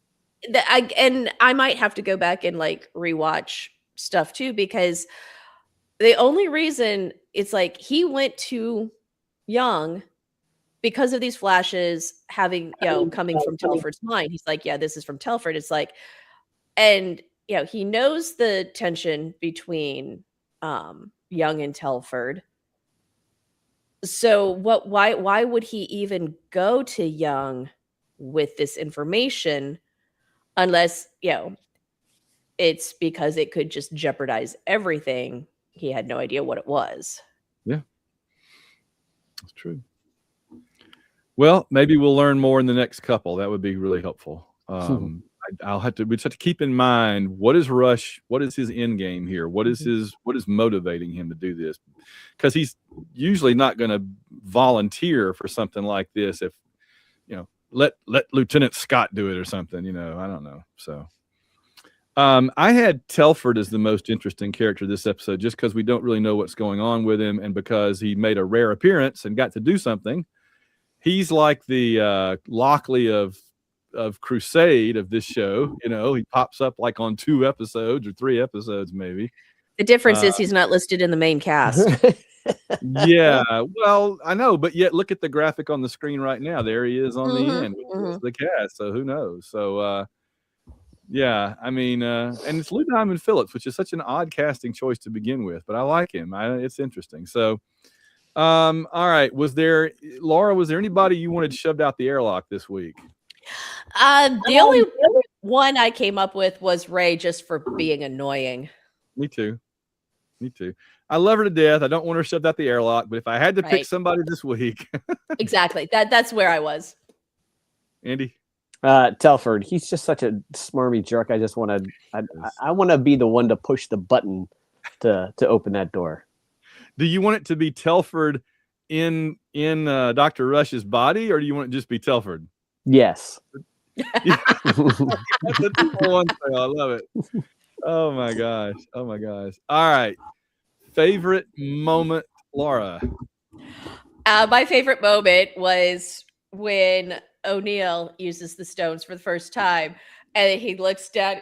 might have to go back and rewatch stuff too, because the only reason it's like he went too young because of these flashes coming from Telford's mind. He's like, yeah, this is from Telford. It's like, and he knows the tension between Young and Telford. So why would he even go to Young with this information, unless it's because it could just jeopardize everything? He had no idea what it was. Yeah, that's true. Well, maybe we'll learn more in the next couple. That would be really we just have to keep in mind, what is Rush? What is his end game here? What is motivating him to do this? Because he's usually not going to volunteer for something like this. If let Lieutenant Scott do it or something. I don't know. So I had Telford as the most interesting character this episode, just because we don't really know what's going on with him, and because he made a rare appearance and got to do something. He's like the Lockley of Crusade of this show. He pops up like on 2 episodes or 3 episodes maybe. The difference is he's not listed in the main cast. Yeah, well, I know, but yet look at the graphic on the screen right now. There he is on the end with the cast. So who knows? So yeah, I mean, and it's Lou Diamond Phillips, which is such an odd casting choice to begin with, but I like him. It's interesting. So all right, Laura, was there anybody you wanted shoved out the airlock this week? The only one I came up with was Ray, just for being annoying. Me too. I love her to death. I don't want her shoved out the airlock, but if I had to pick somebody this week. Exactly. That's where I was. Andy? Telford. He's just such a smarmy jerk. I just want to I want to be the one to push the button to open that door. Do you want it to be Telford in Dr. Rush's body, or do you want it to just be Telford? Yes. That's a 2-for-1 sale. I love it. Oh my gosh. All right. Favorite moment, Laura? My favorite moment was when O'Neill uses the stones for the first time, And he looks down,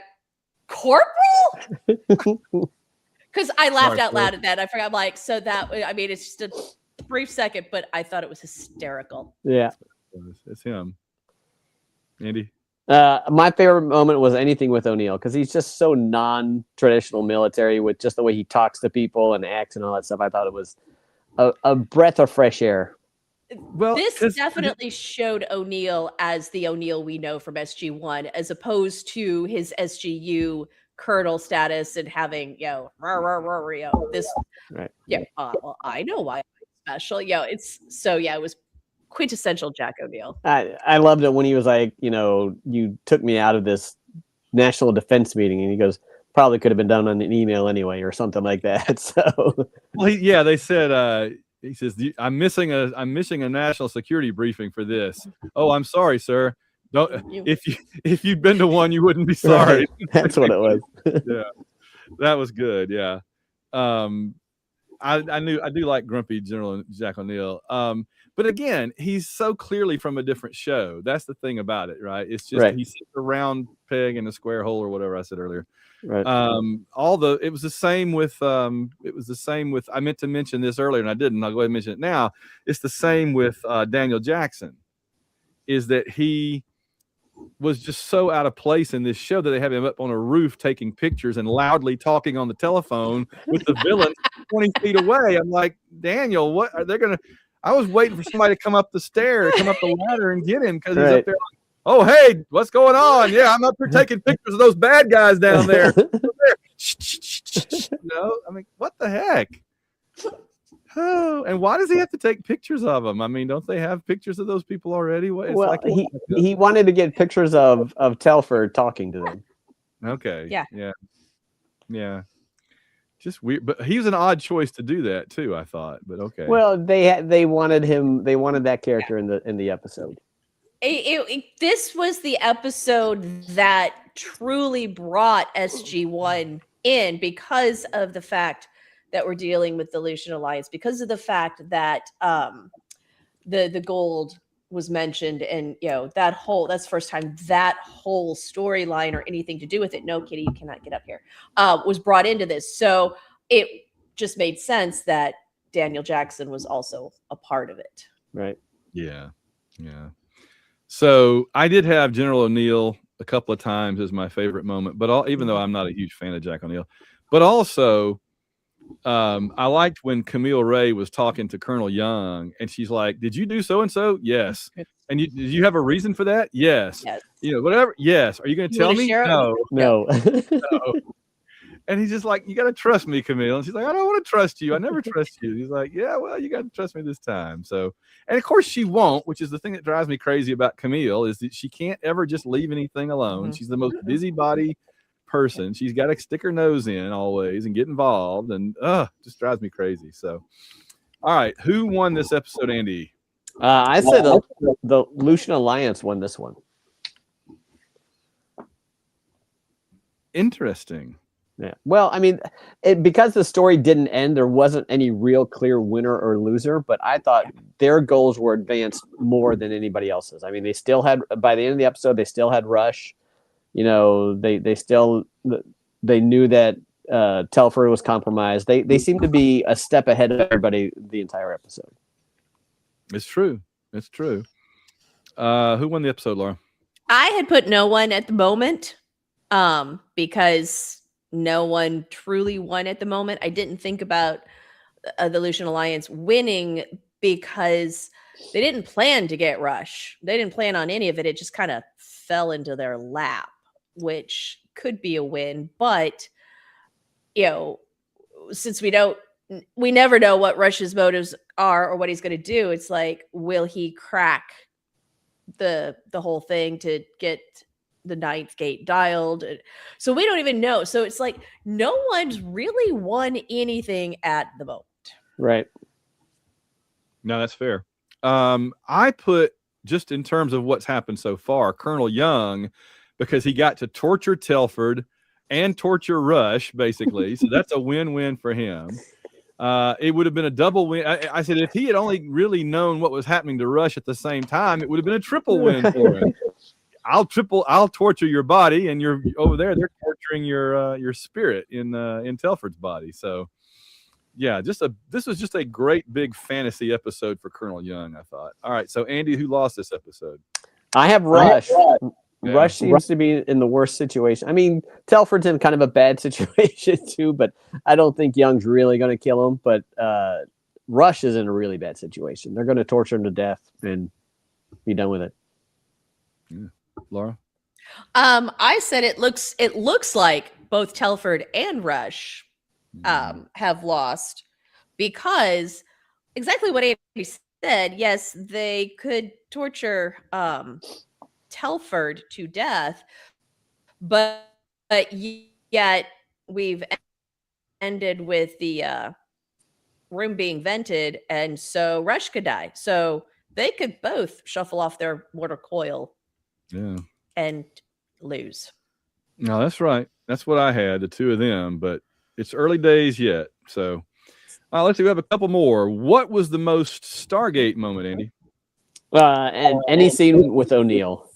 Corporal? Because I laughed out loud at that. I forgot, like, so that, I mean, it's just a brief second, but I thought it was hysterical. Yeah. It's him. Andy? My favorite moment was anything with O'Neill, because he's just so non-traditional military with just the way he talks to people and acts and all that stuff. I thought it was a breath of fresh air. Well, this definitely showed O'Neill as the O'Neill we know from SG1, as opposed to his SGU colonel status and having, this. Right. Yeah. Well, I know why I'm special. It's so, it was quintessential Jack O'Neill. I loved it when he was like, you took me out of this national defense meeting, and he goes, probably could have been done on an email anyway, or something like that. So, well, they said, he says, I'm missing a national security briefing for this. Oh, I'm sorry, sir. Don't, if you'd been to one, you wouldn't be sorry. Right. That's what it was. Yeah, that was good. Yeah. I do like grumpy General Jack O'Neill. But again, he's so clearly from a different show. That's the thing about it, right? It's just He's a round peg in a square hole, or whatever I said earlier. Right. It was the same with I meant to mention this earlier and I didn't. I'll go ahead and mention it now. It's the same with Daniel Jackson, is that he was just so out of place in this show that they have him up on a roof taking pictures and loudly talking on the telephone with the villain 20 feet away. I'm like, Daniel, what are they gonna? I was waiting for somebody to come up the ladder and get him, because he's up there like, oh, hey, what's going on? Yeah, I'm up here taking pictures of those bad guys down there. No, I mean, what the heck? Oh, and why does he have to take pictures of them? I mean, don't they have pictures of those people already? He wanted to get pictures of Telford talking to them. Okay. Yeah. Just weird, but he was an odd choice to do that too, I thought. But okay. Well, they wanted him. They wanted that character in the episode. This was the episode that truly brought SG1 in, because of the fact that we're dealing with the Lucian Alliance, because of the fact that the gold was mentioned, and that's the first time that whole storyline or anything to do with it. No, Kitty, you cannot get up here. Was brought into this, so it just made sense that Daniel Jackson was also a part of it. Right. Yeah. So I did have General O'Neill a couple of times as my favorite moment, but even though I'm not a huge fan of Jack O'Neill, but also I liked when Camille Ray was talking to Colonel Young, and she's like, "Did you do so and so?" Yes. And did you have a reason for that? Yes. Whatever. Yes. Are you going to tell me? No. No. And he's just like, "You got to trust me, Camille." And she's like, "I don't want to trust you. I never trust you." He's like, "Yeah, well, you got to trust me this time." So, and of course she won't, which is the thing that drives me crazy about Camille, is that she can't ever just leave anything alone. She's the most busybody person. She's got to stick her nose in always and get involved, and just drives me crazy. So, all right, who won this episode, Andy? I said the Lucian Alliance won this one. Interesting. Yeah. Well, I mean, because the story didn't end, there wasn't any real clear winner or loser, but I thought their goals were advanced more than anybody else's. I mean, they still had, by the end of the episode, they still had Rush. They knew that Telford was compromised. They seemed to be a step ahead of everybody the entire episode. It's true. Who won the episode, Laura? I had put no one at the moment, because no one truly won at the moment. I didn't think about the Lucian Alliance winning, because they didn't plan to get Rush. They didn't plan on any of it. It just kind of fell into their lap, which could be a win. But, since we never know what Rush's motives are or what he's going to do, it's like, will he crack the whole thing to get the ninth gate dialed? So we don't even know. So it's like no one's really won anything at the moment. Right. No, that's fair. I put, just in terms of what's happened so far, Colonel Young, because he got to torture Telford and torture Rush, basically. So that's a win-win for him. It would have been a double win. I said if he had only really known what was happening to Rush at the same time, it would have been a triple win for him. I'll torture your body, and you're over there. They're torturing your spirit in Telford's body. So, yeah, this was just a great big fantasy episode for Colonel Young, I thought. All right, so Andy, who lost this episode? I have Rush. Yeah. Rush seems to be in the worst situation. I mean, Telford's in kind of a bad situation too, but I don't think Young's really going to kill him. But Rush is in a really bad situation. They're going to torture him to death and be done with it. Yeah. Laura? I said it looks like both Telford and Rush have lost, because exactly what Andy said. Yes, they could torture Telford to death, but yet we've ended with the room being vented, and so Rush could die. So they could both shuffle off their mortal coil, and lose. No, that's right. That's what I had, the two of them, but it's early days yet. So let's see. We have a couple more. What was the most Stargate moment, Andy? And any scene with O'Neill.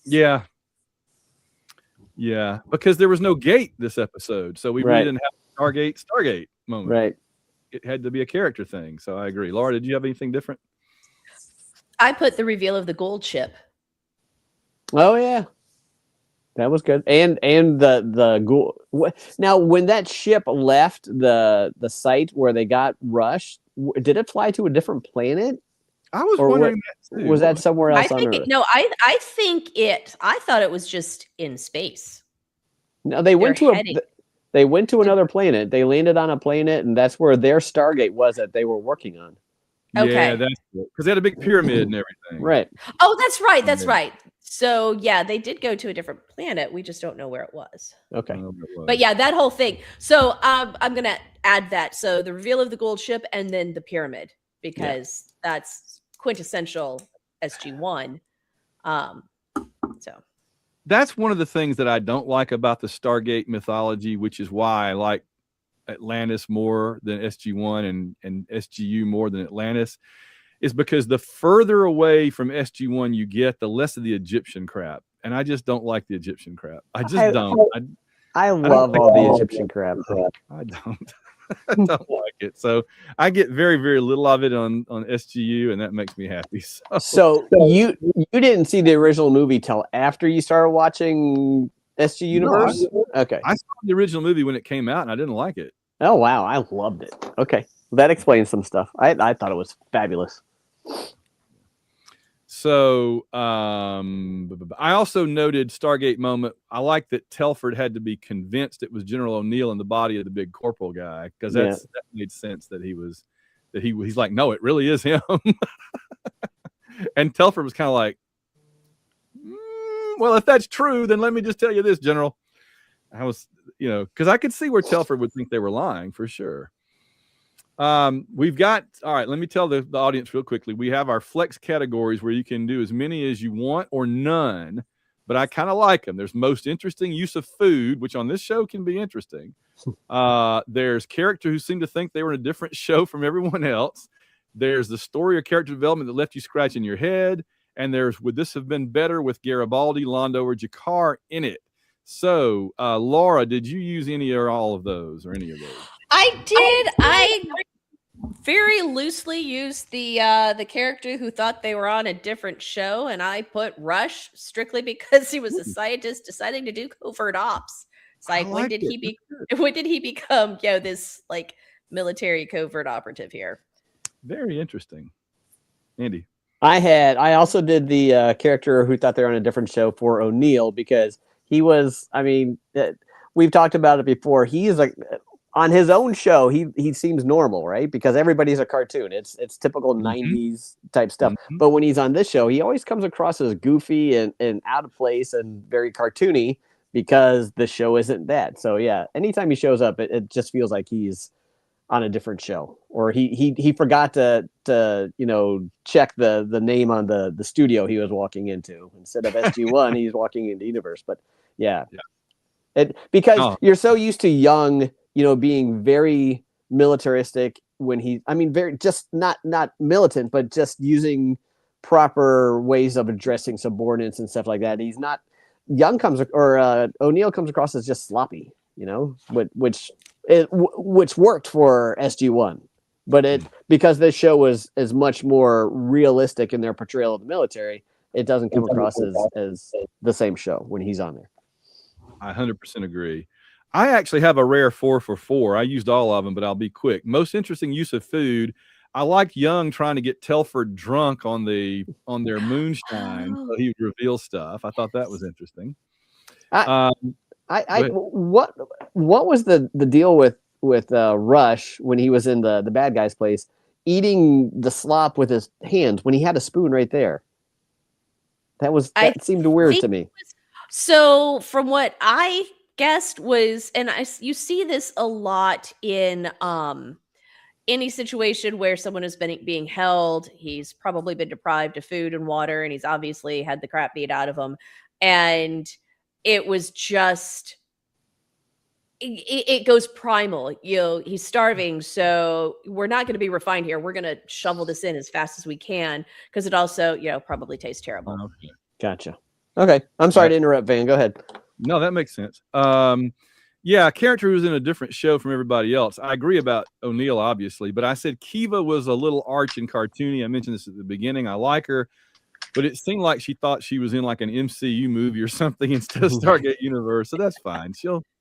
Yeah, because there was no gate this episode, so we really didn't have a Stargate moment. Right. It had to be a character thing. So I agree. Laura, did you have anything different? I put the reveal of the gold ship. Oh yeah, that was good. And the gold. Now, when that ship left the site where they got Rush, did it fly to a different planet? I was wondering that too. Was that somewhere else on Earth? I thought it was just in space. No, they went to another planet. They landed on a planet, and that's where their Stargate was that they were working on. Okay. Yeah, that's because they had a big pyramid and everything. Right. Oh, that's right. That's right. So yeah, they did go to a different planet. We just don't know where it was. Okay. But yeah, that whole thing. So I'm gonna add that. So the reveal of the gold ship, and then the pyramid, because that's quintessential SG1. So that's one of the things that I don't like about the Stargate mythology, which is why I like Atlantis more than SG1 and SGU more than Atlantis, is because the further away from SG1 you get, the less of the Egyptian crap. And I just don't like the Egyptian crap. I just don't. I love all the Egyptian crap. I don't. I don't like it. So I get very, very little of it on SGU, and that makes me happy. So you didn't see the original movie till after you started watching SG Universe? No, okay. I saw the original movie when it came out, and I didn't like it. Oh, wow. I loved it. Okay. That explains some stuff. I thought it was fabulous. So I also noted Stargate moment. I like that Telford had to be convinced it was General O'Neill in the body of the big corporal guy, because that made sense that he's like, no, it really is him. And Telford was kind of like, well, if that's true, then let me just tell you this, General. I was, because I could see where Telford would think they were lying for sure. We've got, all right, let me tell the audience real quickly. We have our flex categories where you can do as many as you want or none, but I kind of like them. There's most interesting use of food, which on this show can be interesting. There's character who seem to think they were in a different show from everyone else. There's the story or character development that left you scratching your head. And there's, would this have been better with Garibaldi, Londo, or Jakar in it? So, Laura, did you use any or all of those, or any of those? I did. I very loosely used the character who thought they were on a different show, and I put Rush strictly because he was a scientist deciding to do covert ops. It's like, when did he become this like military covert operative here? Very interesting. Andy. I also did the character who thought they were on a different show for O'Neill, because he was, we've talked about it before. He is like, on his own show, he seems normal, right? Because everybody's a cartoon. It's typical 90s type stuff. But when he's on this show, he always comes across as goofy and out of place and very cartoony, because the show isn't that. So yeah, anytime he shows up, it just feels like he's on a different show, or he forgot to check the name on the studio he was walking into. Instead of SG1, he's walking into Universe. But yeah. Because you're so used to Young, being very militaristic when very just not militant, but just using proper ways of addressing subordinates and stuff like that. He's not. O'Neill comes across as just sloppy, which worked for SG-1, but because this show is much more realistic in their portrayal of the military, it doesn't come across as the same show when he's on there. I 100% agree. I actually have a rare 4 for 4. I used all of them, but I'll be quick. Most interesting use of food. I liked Young trying to get Telford drunk on their moonshine, so he would reveal stuff. I thought that was interesting. What was the deal with Rush when he was in the bad guy's place, eating the slop with his hands when he had a spoon right there? That seemed weird to me. So from what I guessed was, and you see this a lot in any situation where someone is being held, he's probably been deprived of food and water, and he's obviously had the crap beat out of him. And it was just, it goes primal. He's starving, so we're not going to be refined here. We're going to shovel this in as fast as we can, because it also, probably tastes terrible. Okay. Gotcha. Okay. I'm sorry to interrupt, Van. Go ahead. No, that makes sense. Yeah, character was in a different show from everybody else. I agree about O'Neill, obviously, but I said Kiva was a little arch and cartoony. I mentioned this at the beginning. I like her, but it seemed like she thought she was in like an MCU movie or something instead of Stargate universe. So that's fine.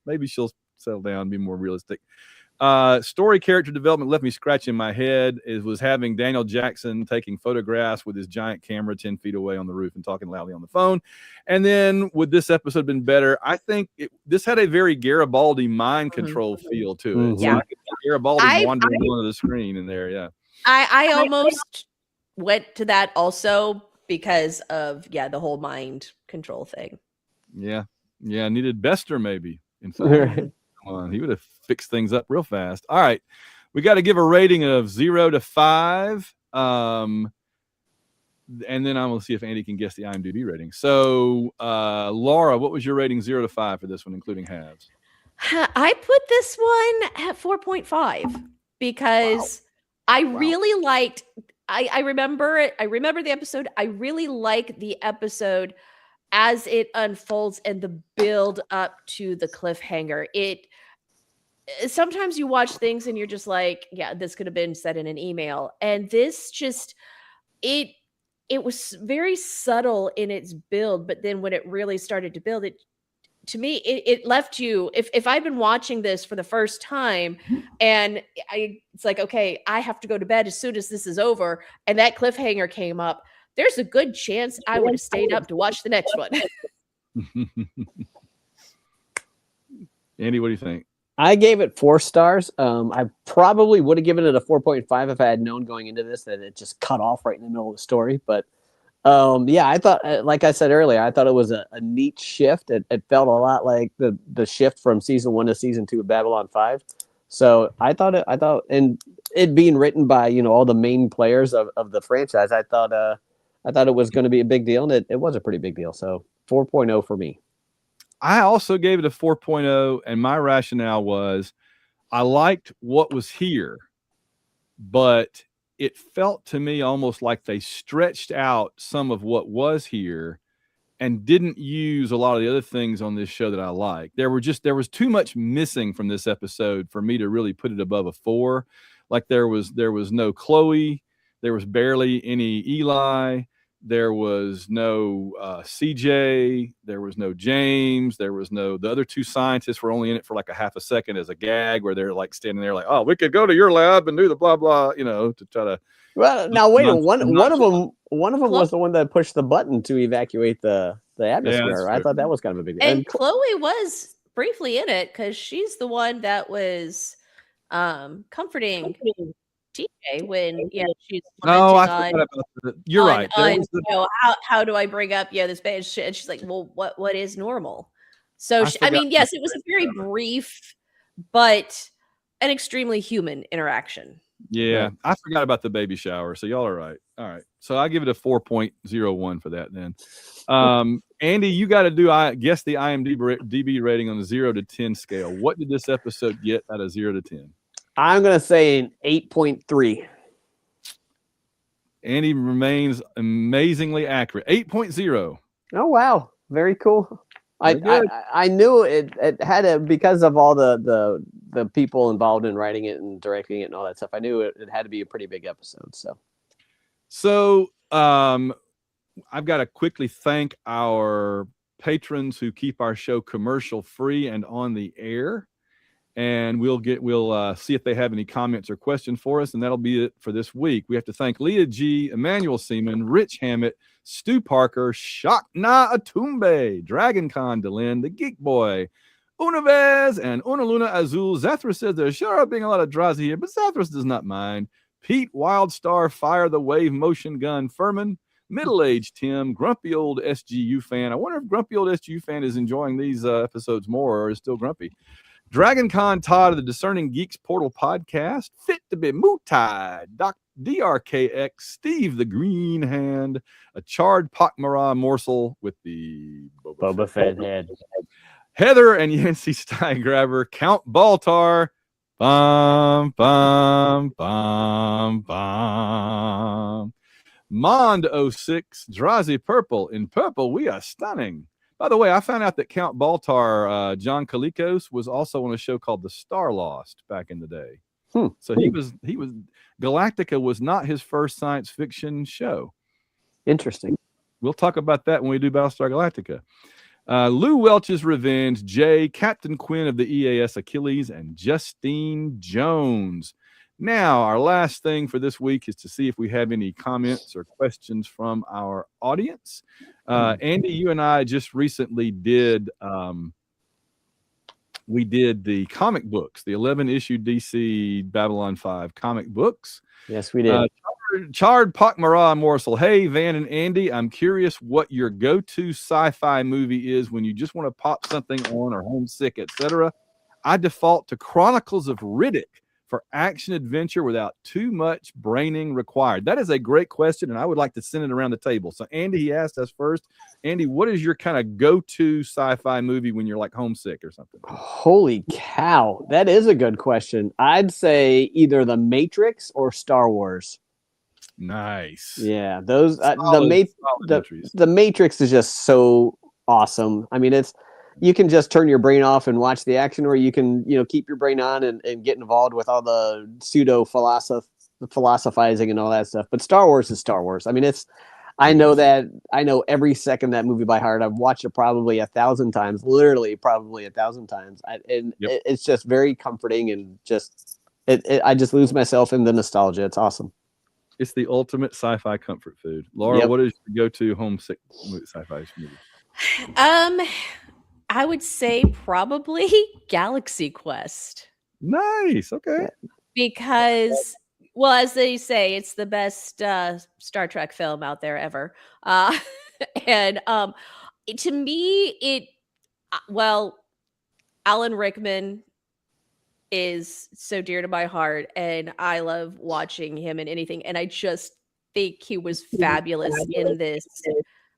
Maybe she'll settle down and be more realistic. Story character development left me scratching my head. It was having Daniel Jackson taking photographs with his giant camera 10 feet away on the roof and talking loudly on the phone. And then would this episode been better? I think this had a very Garibaldi mind control feel to it. So I could see Garibaldi wandering onto the screen in there. Yeah. I almost went to that also because of the whole mind control thing. Yeah. Needed Bester maybe. In fact. He would have fixed things up real fast. All right. We got to give a rating of 0 to 5. And then I'm going to see if Andy can guess the IMDb rating. So, Laura, what was your rating 0 to 5 for this one, including halves? I put this one at 4.5 because I really liked, I remember it. I remember the episode. I really like the episode as it unfolds and the build up to the cliffhanger. Sometimes you watch things and you're just like, this could have been said in an email. And this just, it was very subtle in its build, but then when it really started to build, to me, it left you, if I'd been watching this for the first time and it's like, okay, I have to go to bed as soon as this is over, and that cliffhanger came up, there's a good chance I would have stayed up to watch the next one. Andy, what do you think? I gave it 4 stars. I probably would have given it a 4.5 if I had known going into this that it just cut off right in the middle of the story. But I thought, like I said earlier, I thought it was a neat shift. It felt a lot like the shift from season 1 to season 2 of Babylon 5. So I thought, and it being written by all the main players of the franchise, I thought it was going to be a big deal, and it was a pretty big deal. So 4.0 for me. I also gave it a 4.0, and my rationale was I liked what was here, but it felt to me almost like they stretched out some of what was here and didn't use a lot of the other things on this show that I like. There was too much missing from this episode for me to really put it above a 4. Like there was no Chloe, there was barely any Eli, there was no CJ, there was no James, the other 2 scientists were only in it for like a half a second as a gag where they're like standing there like, oh, we could go to your lab and do the blah blah, to try to. Well, now wait, one of them was the one that pushed the button to evacuate the atmosphere. Yeah, I thought that was kind of a big deal. And Chloe was briefly in it because she's the one that was comforting TJ when she's I forgot about that. You're right. How do I bring up this bad shit? And she's like, well, what is normal? So yes, it was a very brief but an extremely human interaction. Yeah, I forgot about the baby shower. So y'all are right. All right. So I give it a 4.01 for that then. Andy, you got to guess the IMDb rating on the 0 to 10 scale. What did this episode get out of 0 to 10? I'm going to say an 8.3. Andy remains amazingly accurate. 8.0. Oh wow, very cool. Very good. I knew it had to, because of all the people involved in writing it and directing it and all that stuff. I knew it had to be a pretty big episode. So I've got to quickly thank our patrons who keep our show commercial free and on the air. And we'll see if they have any comments or questions for us, and that'll be it for this week. We have to thank Leah G, Emmanuel Seaman, Rich Hammett, Stu Parker, Shakna Atumbe, Dragon Con Delin, The Geek Boy, Unavez, and Unaluna Azul. Zathras says there sure are being a lot of Drazi here, but Zathras does not mind. Pete Wildstar, Fire the Wave, Motion Gun, Furman, Middle-aged Tim, Grumpy Old SGU Fan. I wonder if Grumpy Old SGU Fan is enjoying these episodes more or is still grumpy. Dragon Con Todd of the Discerning Geeks Portal podcast, Fit to be Mutai, DRKX, Steve the Green Hand, a charred Pakmara morsel with the Boba Fett head, Heather and Yancey Steingraber, Count Baltar, bum, bum, bum, bum. Mond 06, Drazi Purple. In purple, we are stunning. By the way, I found out that Count Baltar, John Kalikos, was also on a show called The Star Lost back in the day. So he was Galactica was not his first science fiction show. Interesting. We'll talk about that when we do Battlestar Galactica. Lou Welch's Revenge, Jay, Captain Quinn of the EAS Achilles, and Justine Jones. Now, our last thing for this week is to see if we have any comments or questions from our audience. Andy, you and I just recently did we did the comic books, the 11-issue DC Babylon 5 comic books. Yes, we did. Charred Pakmara Morsel. Hey, Van and Andy, I'm curious what your go-to sci-fi movie is when you just want to pop something on or homesick, etc. I default to Chronicles of Riddick for action adventure without too much braining required. That is a great question, and I would like to send it around the table. So, Andy, he asked us first. Andy, what is your kind of go-to sci-fi movie when you're like homesick or something? Holy cow, that is a good question. I'd say either The Matrix or Star Wars. Nice. Yeah, those the Matrix is just so awesome. I mean, you can just turn your brain off and watch the action, or you can, keep your brain on and get involved with all the pseudo philosophizing and all that stuff. But Star Wars is Star Wars. I mean, I know every second that movie by heart. I've watched it probably 1,000 times, literally probably 1,000 times. It's just very comforting, and I just lose myself in the nostalgia. It's awesome. It's the ultimate sci-fi comfort food. Laura, What is your go-to homesick sci-fi movie? I would say probably Galaxy Quest. Nice. Okay. Because, well, as they say, it's the best Star Trek film out there ever. And to me, Alan Rickman is so dear to my heart, and I love watching him in anything. And I just think he was fabulous in this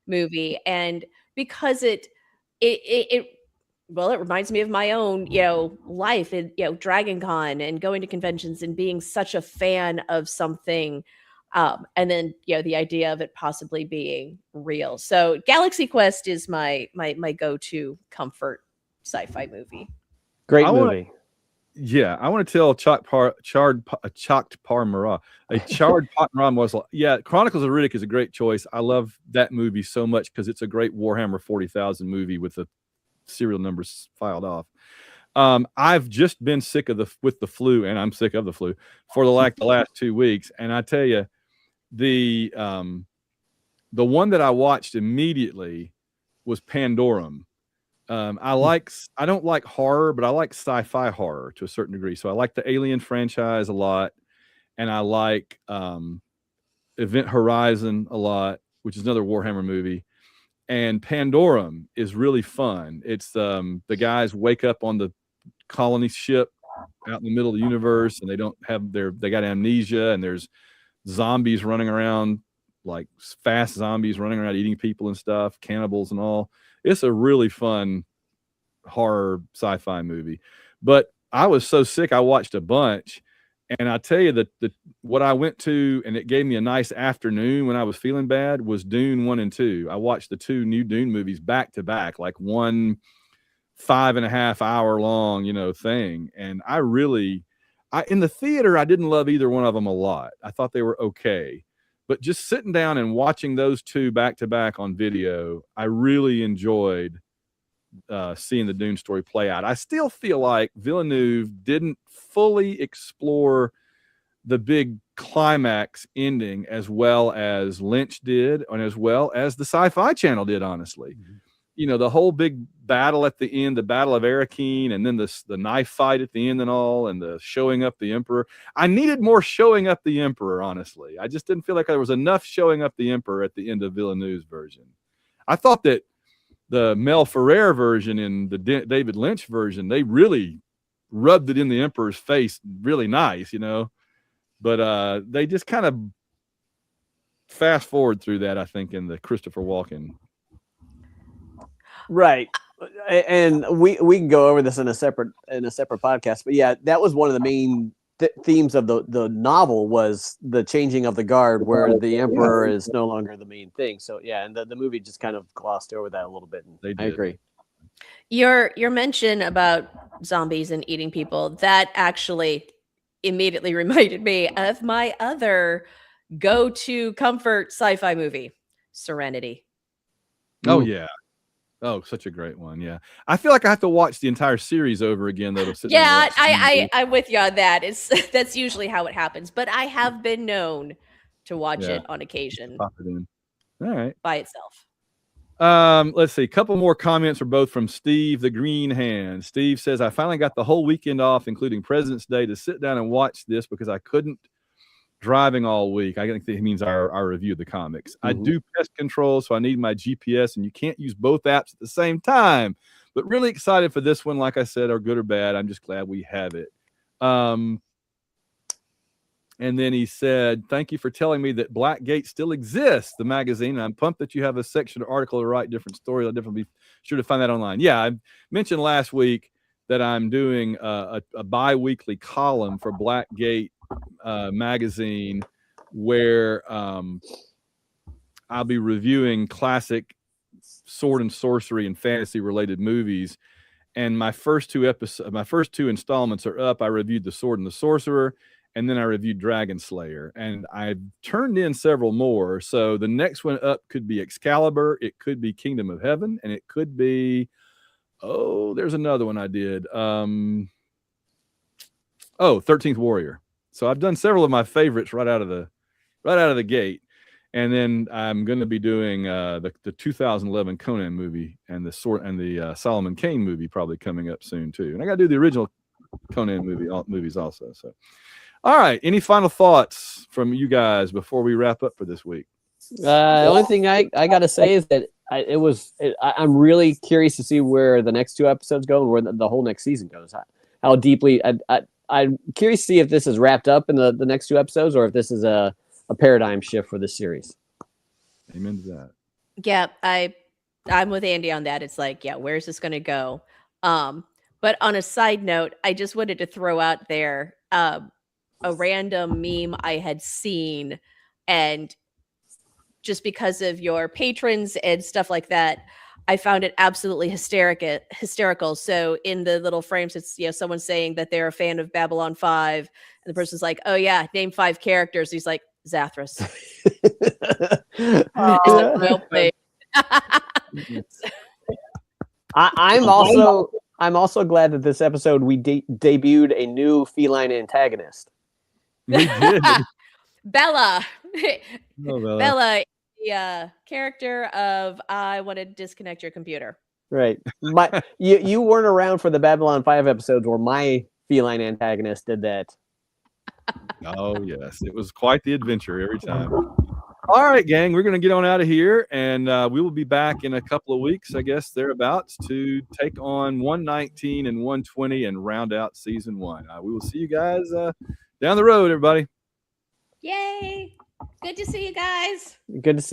movie. And because it reminds me of my own, life and, Dragon Con and going to conventions and being such a fan of something. And then, the idea of it possibly being real. So Galaxy Quest is my go-to comfort sci-fi movie. Great movie. I want to tell Charred Pakmara morsel. Yeah, Chronicles of Riddick is a great choice. I love that movie so much because it's a great Warhammer 40,000 movie with the serial numbers filed off. I've just been sick with the flu, and I'm sick of the flu for the last 2 weeks. And I tell you, the one that I watched immediately was Pandorum. I don't like horror, but I like sci-fi horror to a certain degree. So I like the Alien franchise a lot, and I like Event Horizon a lot, which is another Warhammer movie. And Pandorum is really fun. It's the guys wake up on the colony ship out in the middle of the universe, and they got amnesia, and there's zombies running around, like fast zombies running around eating people and stuff, cannibals and all. It's a really fun horror sci-fi movie. But I was so sick, I watched a bunch, And I tell you that what I went to, and it gave me a nice afternoon when I was feeling bad, was Dune 1 and 2. I watched the 2 new Dune movies back to back, like one 5.5 hour long, thing. And in the theater, I didn't love either one of them a lot. I thought they were okay. But just sitting down and watching those 2 back to back on video, I really enjoyed seeing the Dune story play out. I still feel like Villeneuve didn't fully explore the big climax ending as well as Lynch did, and as well as the Sci-Fi Channel did, honestly. Mm-hmm. The whole big battle at the end, the Battle of Arakeen, and then the knife fight at the end and all, and the showing up the Emperor. I needed more showing up the Emperor, honestly. I just didn't feel like there was enough showing up the Emperor at the end of Villeneuve's version. I thought that the Mel Ferrer version and the David Lynch version, they really rubbed it in the Emperor's face really nice, but they just kind of fast forward through that, I think, in the Christopher Walken. Right. And we can go over this in a separate podcast, but yeah, that was one of the main themes of the novel, was the changing of the guard, where the Emperor is no longer the main thing. So yeah, and the movie just kind of glossed over that a little bit. I agree. Your mention about zombies and eating people, that actually immediately reminded me of my other go-to comfort sci-fi movie, Serenity. Oh yeah. Oh, such a great one. Yeah. I feel like I have to watch the entire series over again, though. Yeah, I'm with you on that. That's usually how it happens, but I have been known to watch it on occasion. Pop it in. All right. By itself. Let's see. A couple more comments are both from Steve the Green Hand. Steve says, I finally got the whole weekend off, including President's Day, to sit down and watch this because I couldn't driving all week. I think that means our review of the comics. Mm-hmm. I do pest control, so I need my GPS, and you can't use both apps at the same time. But really excited for this one. Like I said, or good or bad, I'm just glad we have it. And then he said, thank you for telling me that Blackgate still exists, the magazine. And I'm pumped that you have a section or article to write different stories. I'll definitely be sure to find that online. Yeah, I mentioned last week that I'm doing a bi-weekly column for Blackgate magazine, where I'll be reviewing classic sword and sorcery and fantasy related movies. And my first two installments are up. I reviewed The Sword and the Sorcerer, and then I reviewed Dragon Slayer, and I've turned in several more. So the next one up could be Excalibur, it could be Kingdom of Heaven, and it could be, there's another one I did. 13th Warrior. So I've done several of my favorites right out of the gate. And then I'm going to be doing the 2011 Conan movie and the Solomon Kane movie probably coming up soon too. And I got to do the original Conan movies also. So, all right. Any final thoughts from you guys before we wrap up for this week? The only thing I got to say is that I'm really curious to see where the next 2 episodes go and where the whole next season goes. How deeply I'm curious to see if this is wrapped up in the next 2 episodes, or if this is a paradigm shift for this series. Amen to that. Yeah, I'm with Andy on that. It's like, yeah, where's this going to go? But on a side note, I just wanted to throw out there a random meme I had seen, and just because of your patrons and stuff like that, I found it absolutely hysterical. So in the little frames, it's someone saying that they're a fan of Babylon 5, and the person's like, "Oh yeah, name 5 characters." He's like, Zathras. I'm also glad that this episode we debuted a new feline antagonist. We did. Bella. Bella. Bella, the character of I want to disconnect your computer. Right. You weren't around for the Babylon 5 episodes where my feline antagonist did that. Oh yes, it was quite the adventure every time. All right, gang, we're going to get on out of here, and we will be back in a couple of weeks, I guess, thereabouts, to take on 119 and 120 and round out season 1. We will see you guys down the road, everybody. Yay! Good to see you guys. Good to see you.